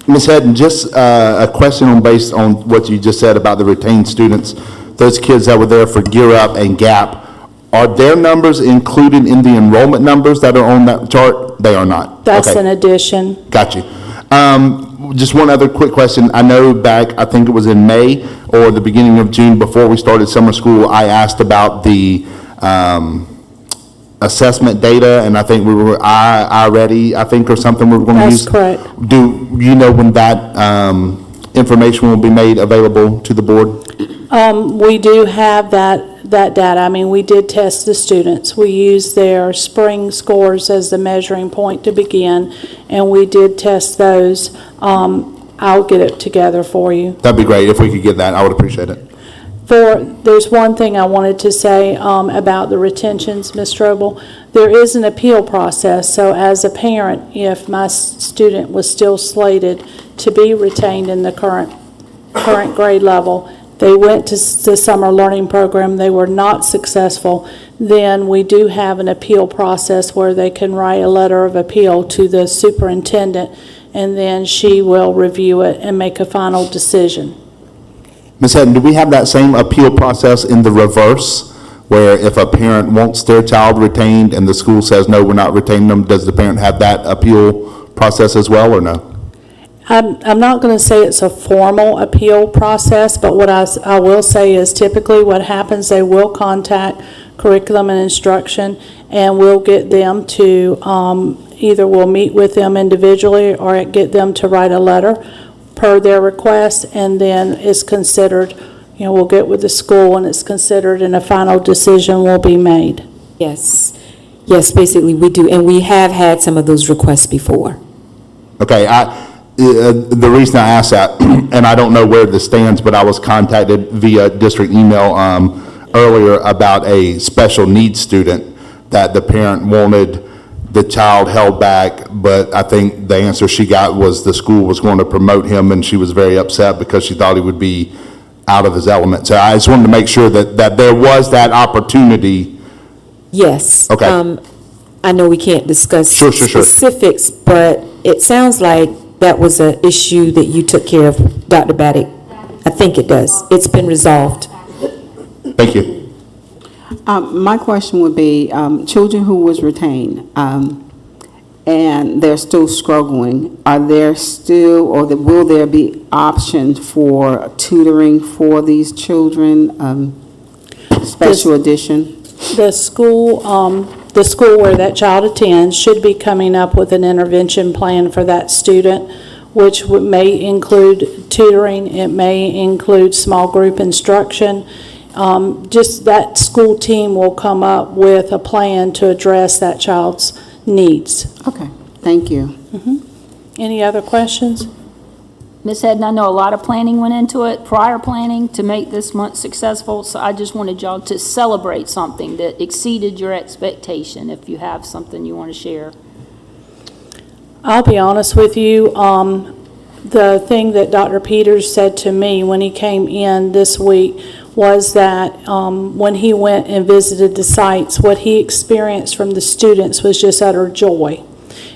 Ms. Hedden, just a question based on what you just said about the retained students, those kids that were there for Gear Up and GAP, are their numbers included in the enrollment numbers that are on that chart? They are not? That's Okay. an addition. Got you. Just one other quick question. I know back, I think it was in May or the beginning of June, before we started summer school, I asked about the assessment data, and I think we were I-Ready, I think, or something we were going to use. That's correct. Do you know when that information will be made available to the board? We do have that data. I mean, we did test the students. We used their spring scores as the measuring point to begin, and we did test those. I'll get it together for you. That'd be great. If we could get that, I would appreciate it. There's one thing I wanted to say about the retentions, Ms. Strobel. There is an appeal process, so as a parent, if my student was still slated to be retained in the current grade level, they went to the summer learning program, they were not successful, then we do have an appeal process where they can write a letter of appeal to the superintendent, and then she will review it and make a final decision. Ms. Hedden, do we have that same appeal process in the reverse, where if a parent wants their child retained and the school says, no, we're not retaining them, does the parent have that appeal process as well, or no? I'm not going to say it's a formal appeal process, but what I will say is typically what happens, they will contact curriculum and instruction, and we'll get them to, either we'll meet with them individually or get them to write a letter per their request, and then it's considered, we'll get with the school and it's considered, and a final decision will be made. Yes, basically we do, and we have had some of those requests before. Okay, the reason I asked that, and I don't know where this stands, but I was contacted via district email earlier about a special needs student that the parent wanted the child held back, but I think the answer she got was the school was going to promote him, and she was very upset because she thought he would be out of his element. So I just wanted to make sure that there was that opportunity. Yes. Okay. I know we can't discuss Sure. specifics, but it sounds like that was an issue that you took care of, Dr. Baddick. I think it does. It's been resolved. Thank you. My question would be, children who was retained, and they're still struggling, are there still, or will there be options for tutoring for these children, special edition? The school where that child attends should be coming up with an intervention plan for that student, which may include tutoring, it may include small group instruction. Just that school team will come up with a plan to address that child's needs. Okay, thank you. Any other questions? Ms. Hedden, I know a lot of planning went into it, prior planning, to make this month successful, so I just wanted y'all to celebrate something that exceeded your expectation, if you have something you want to share. I'll be honest with you, the thing that Dr. Peters said to me when he came in this week was that when he went and visited the sites, what he experienced from the students was just utter joy.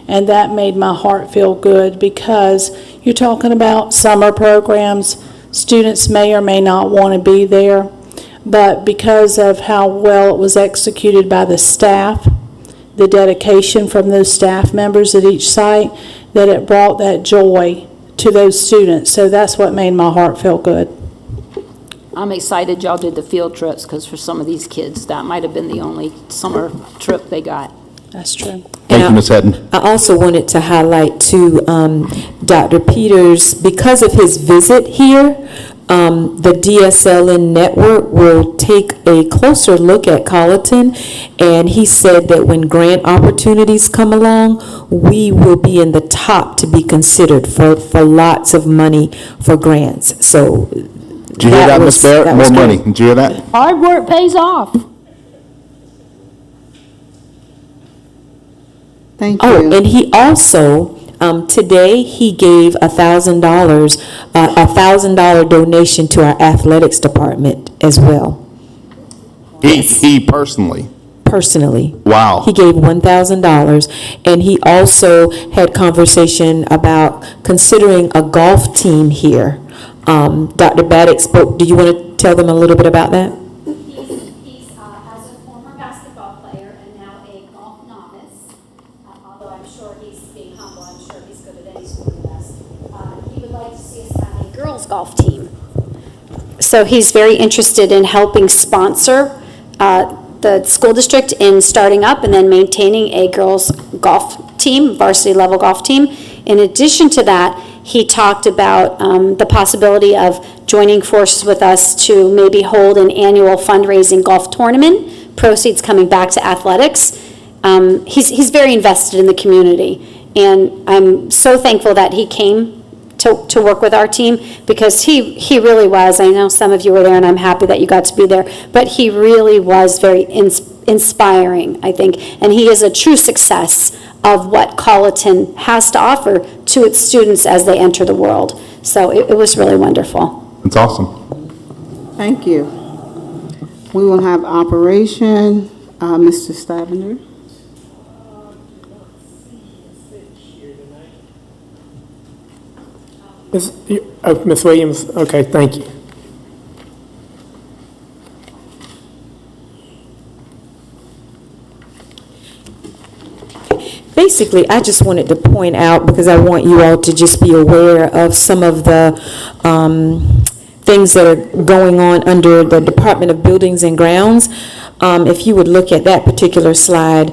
And that made my heart feel good, because you're talking about summer programs. Students may or may not want to be there, but because of how well it was executed by the staff, the dedication from those staff members at each site, that it brought that joy to those students. So that's what made my heart feel good. I'm excited y'all did the field trips, because for some of these kids, that might have been the only summer trip they got. That's true. Thank you, Ms. Hedden. I also wanted to highlight to Dr. Peters, because of his visit here, the DSLN network will take a closer look at Colleton, and he said that when grant opportunities come along, we will be in the top to be considered for lots of money for grants. So Did you hear that, Ms. Barrett? More money. Did you hear that? Hard work pays off. Thank you. Oh, and he also, today, he gave $1,000 donation to our athletics department as well, He personally. personally. Wow. He gave $1,000, and he also had conversation about considering a golf team here. Dr. Baddock spoke. Do you want to tell them a little bit about that? He's as a former basketball player and now a golf novice, although I'm sure he's being humble, I'm sure he's good at any sport he does. He would like to see us have a girls' golf team. So he's very interested in helping sponsor the school district in starting up and then maintaining a girls' golf team, varsity level golf team. In addition to that, he talked about the possibility of joining forces with us to maybe hold an annual fundraising golf tournament, proceeds coming back to athletics. He's very invested in the community, and I'm so thankful that he came to work with our team, because he really was. I know some of you were there, and I'm happy that you got to be there, but he really was very inspiring, I think, and he is a true success of what Colleton has to offer to its students as they enter the world. So it was really wonderful. That's awesome. Thank you. We will have operation, Mr. Stivender. Ms. Williams, okay, thank you. Basically, I just wanted to point out, because I want you all to just be aware of some of the things that are going on under the Department of Buildings and Grounds. If you would look at that particular slide,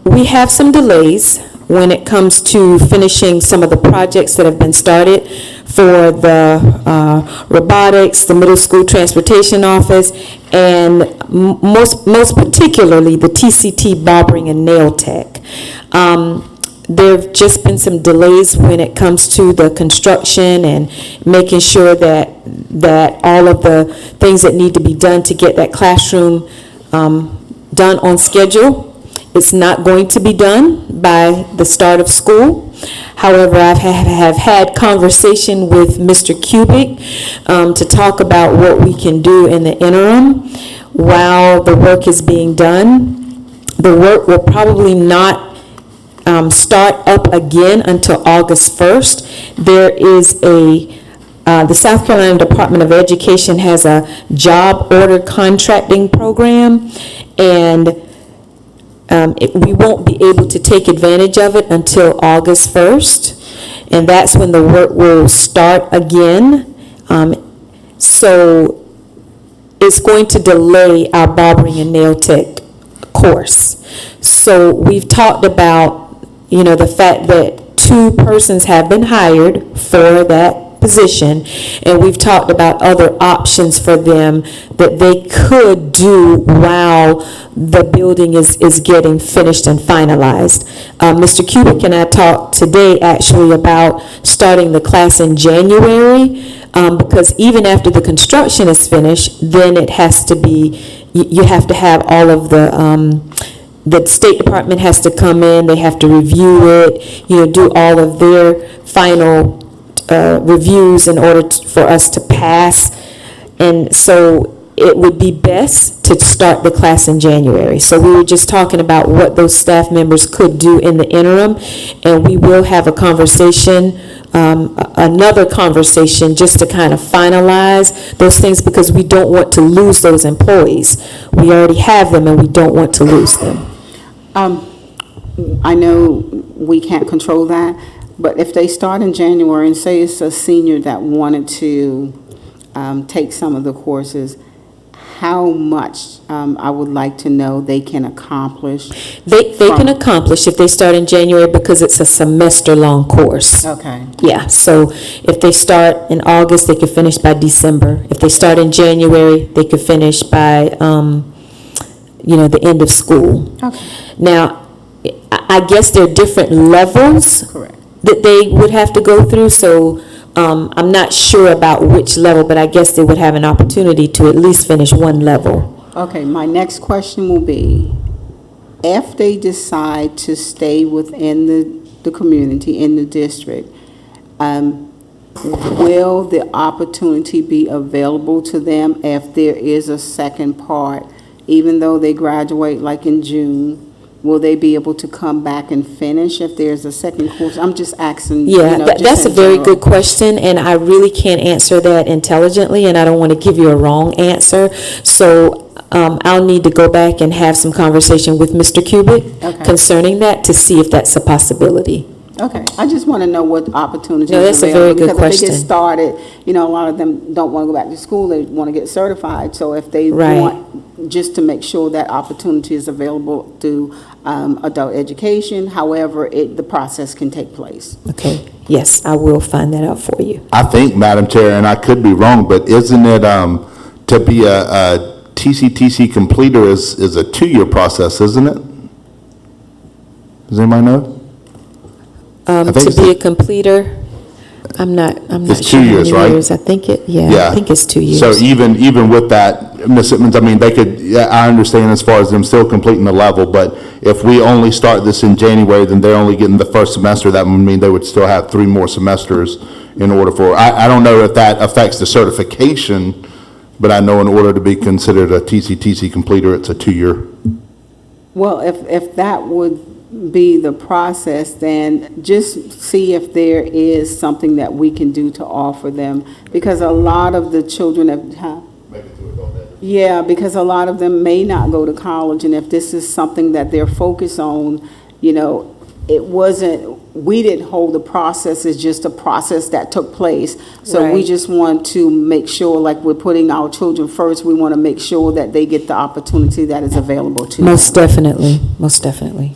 we have some delays when it comes to finishing some of the projects that have been started for the robotics, the middle school transportation office, and most particularly the TCT barbering and nail tech. There have just been some delays when it comes to the construction and making sure that all of the things that need to be done to get that classroom done on schedule. It's not going to be done by the start of school. However, I have had conversation with Mr. Kubik to talk about what we can do in the interim while the work is being done. The work will probably not start up again until August 1st. There is the South Carolina Department of Education has a job order contracting program, and we won't be able to take advantage of it until August 1st, and that's when the work will start again. So it's going to delay our barbering and nail tech course. So we've talked about, the fact that 2 persons have been hired for that position, and we've talked about other options for them that they could do while the building is getting finished and finalized. Mr. Cubic and I talked today actually about starting the class in January, because even after the construction is finished, then it has to be, you have to have all of the State Department has to come in, they have to review it, do all of their final reviews in order for us to pass. And so it would be best to start the class in January. So we were just talking about what those staff members could do in the interim, and we will have a conversation, another conversation, just to kind of finalize those things, because we don't want to lose those employees. We already have them, and we don't want to lose them. I know we can't control that, but if they start in January, and say it's a senior that wanted to take some of the courses, how much I would like to know they can accomplish? They can accomplish if they start in January, because it's a semester-long course. Okay. Yeah, so if they start in August, they could finish by December. If they start in January, they could finish by, the end of school. Okay. Now, I guess there are different levels Correct. that they would have to go through, so I'm not sure about which level, but I guess they would have an opportunity to at least finish one level. Okay, my next question will be, if they decide to stay within the community, in the district, will the opportunity be available to them if there is a second part? Even though they graduate like in June, will they be able to come back and finish if there's a second course? I'm just asking. Yeah, just that's a in very general. good question, and I really can't answer that intelligently, and I don't want to give you a wrong answer. So I'll need to go back and have some conversation with Mr. Cubic concerning that to see if that's a possibility. Okay, I just want to know what opportunities No, that's a very good because if they get question. started, a lot of them don't want to go back to school, they want to get certified. So if they Right. want, just to make sure that opportunity is available through adult education, however, the process can take place. Okay, yes, I will find that out for you. I think, Madam Chair, and I could be wrong, but isn't it, to be a TCTC completer is a 2-year process, isn't it? Does anybody know? I think To it's be a- a completer, I'm not It's sure 2 how years, many right? years. I think I think it's 2 years. So even with that, Ms. Simmons, I mean, they could, I understand as far as them still completing the level, but if we only start this in January, then they're only getting the first semester, that would mean they would still have 3 more semesters in order for, I don't know if that affects the certification, but I know in order to be considered a TCTC completer, it's a 2-year. Well, if that would be the process, then just see if there is something that we can do to offer them, because a lot of the children have, yeah, because a lot of them may not go to college, and if this is something that they're focused on, it wasn't, we didn't hold the process, it's just a process that took place. So we Right. just want to make sure, like we're putting our children first, we want to make sure that they get the opportunity that is available to them. Most definitely, most definitely.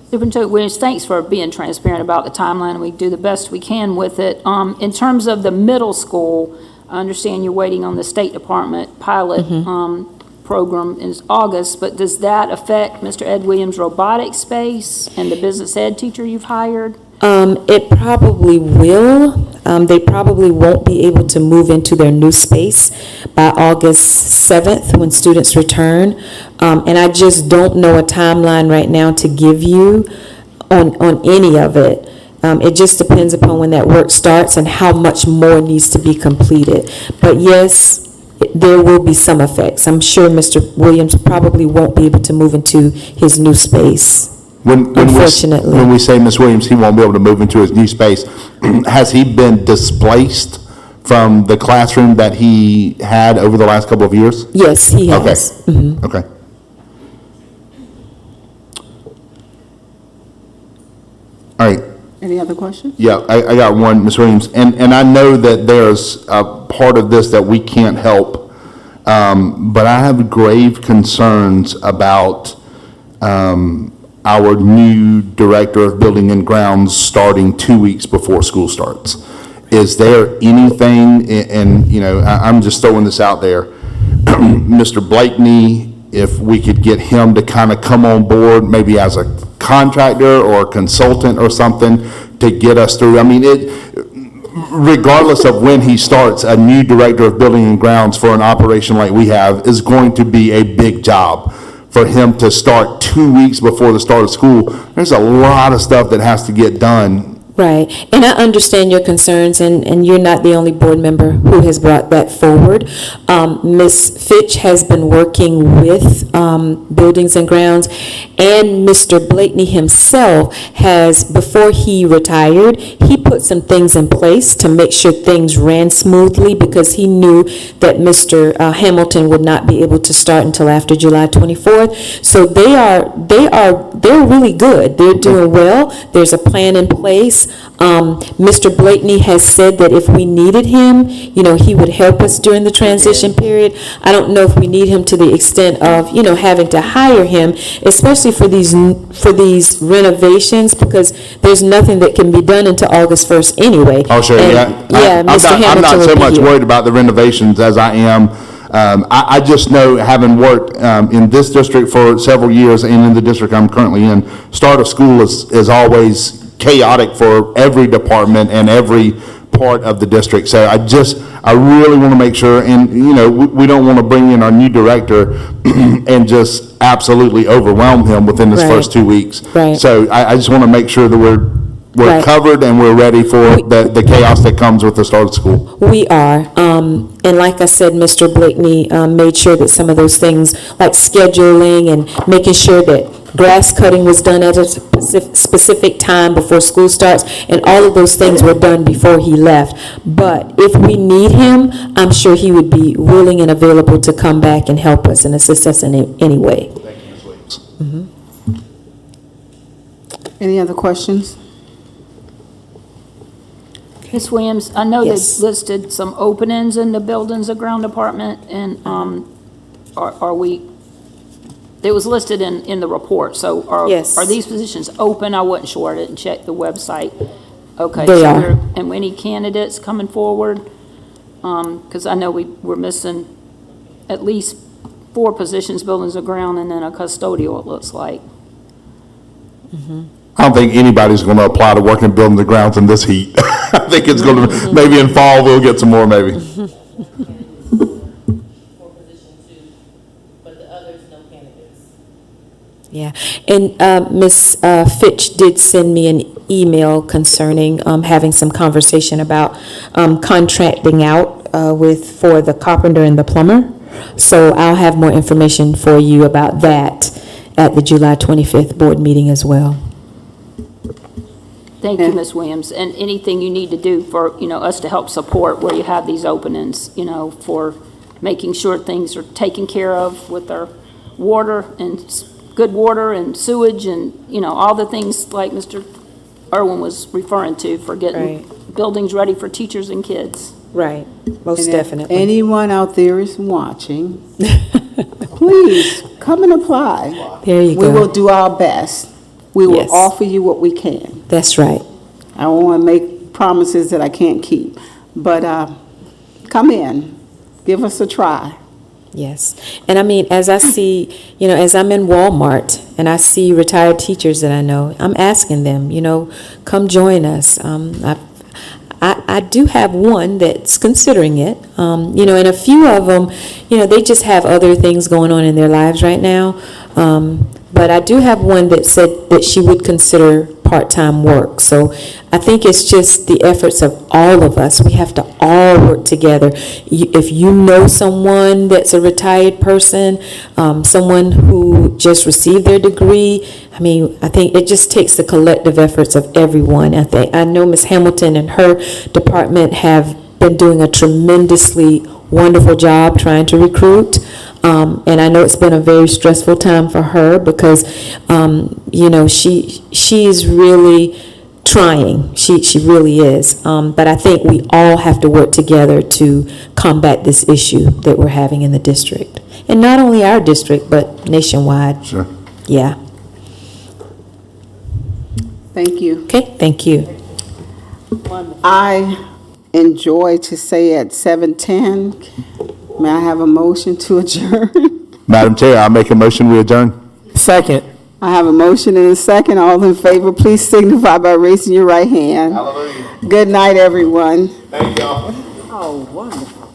Superintendent Williams, thanks for being transparent about the timeline, and we do the best we can with it. In terms of the middle school, I understand you're waiting on the State Department pilot program in August, but does that affect Mr. Ed Williams' robotics space and the business ed teacher you've hired? It probably will. They probably won't be able to move into their new space by August 7th when students return. And I just don't know a timeline right now to give you on any of it. It just depends upon when that work starts and how much more needs to be completed. But yes, there will be some effects. I'm sure Mr. Williams probably won't be able to move into his new space. Unfortunately. When we say, Ms. Williams, he won't be able to move into his new space, has he been displaced from the classroom that he had over the last couple of years? Yes, he has. Okay. Okay. All right. Any other questions? Yeah, I got one, Ms. Williams, and I know that there's a part of this that we can't help, but I have grave concerns about our new Director of Building and Grounds starting 2 weeks before school starts. Is there anything, and, you know, I'm just throwing this out there, Mr. Blakeney, if we could get him to kind of come on board, maybe as a contractor or a consultant or something, to get us through. I mean, regardless of when he starts, a new director of building and grounds for an operation like we have is going to be a big job. For him to start 2 weeks before the start of school, there's a lot of stuff that has to get done. Right, and I understand your concerns, and you're not the only board member who has brought that forward. Ms. Fitch has been working with Buildings and Grounds, and Mr. Blakeney himself has, before he retired, he put some things in place to make sure things ran smoothly, because he knew that Mr. Hamilton would not be able to start until after July 24th. So they're really good. They're doing well. There's a plan in place. Mr. Blakeney has said that if we needed him, you know, he would help us during the transition period. I don't know if we need him to the extent of, you know, having to hire him, especially for these renovations, because there's nothing that can be done until August 1st anyway. Oh, sure, And, yeah. Mr. Hamilton I'm not so will be much here. worried about the renovations as I am. I just know, having worked in this district for several years and in the district I'm currently in, start of school is always chaotic for every department and every part of the district. So I really want to make sure, and, you know, we don't want to bring in our new director and just absolutely overwhelm him within this Right. first 2 weeks. Right. So I just want to make sure that we're Right. covered and we're ready for the chaos that comes with the start of school. We are, and like I said, Mr. Blakeney made sure that some of those things, like scheduling and making sure that grass cutting was done at a specific time before school starts, and all of those things were done before he left. But if we need him, I'm sure he would be willing and available to come back and help us and assist us in any way. Any other questions? Ms. Williams, I know Yes. they listed some openings in the Buildings and Ground Department, and are we, it was listed in the report, so Yes. are these positions open? I wasn't sure, I didn't check the website. Okay. They so are. And any candidates coming forward? Because I know we're missing at least 4 positions, Buildings and Ground, and then a custodial, it looks like. I don't think anybody's going to apply to work in building the grounds in this heat. I think it's going to, maybe in fall, we'll get some more, maybe. For position 2, but the others, no candidates. Yeah, and Ms. Fitch did send me an email concerning having some conversation about contracting out for the carpenter and the plumber. So I'll have more information for you about that at the July 25th board meeting as well. Thank you, Ms. Williams. And anything you need to do for, us to help support where you have these openings, for making sure things are taken care of with our water and good water and sewage and, all the things like Mr. Irwin was referring to for getting buildings ready for teachers and kids. Right, most And if definitely. anyone out there is watching, please come and apply. There you We will go. do our best. We will Yes. offer you what we can. That's right. I don't want to make promises that I can't keep, but come in, give us a try. Yes. And I mean, as I see, as I'm in Walmart and I see retired teachers that I know, I'm asking them, come join us. I do have one that's considering it, and a few of them, they just have other things going on in their lives right now. But I do have one that said that she would consider part-time work. So I think it's just the efforts of all of us. We have to all work together. If you know someone that's a retired person, someone who just received their degree, I think it just takes the collective efforts of everyone. I know Ms. Hamilton and her department have been doing a tremendously wonderful job trying to recruit. And I know it's been a very stressful time for her because, she's really trying. She really is. But I think we all have to work together to combat this issue that we're having in the district. And not only our district, but nationwide. Sure. Yeah. Thank you. Okay, thank you. I enjoy to say at 7:10. May I have a motion to adjourn? Madam Chair, I'll make a motion, we adjourn. Second. I have a motion and a second. All in favor, please signify by raising your right hand. Hallelujah. Good night, everyone. Thank y'all. Oh, wonderful.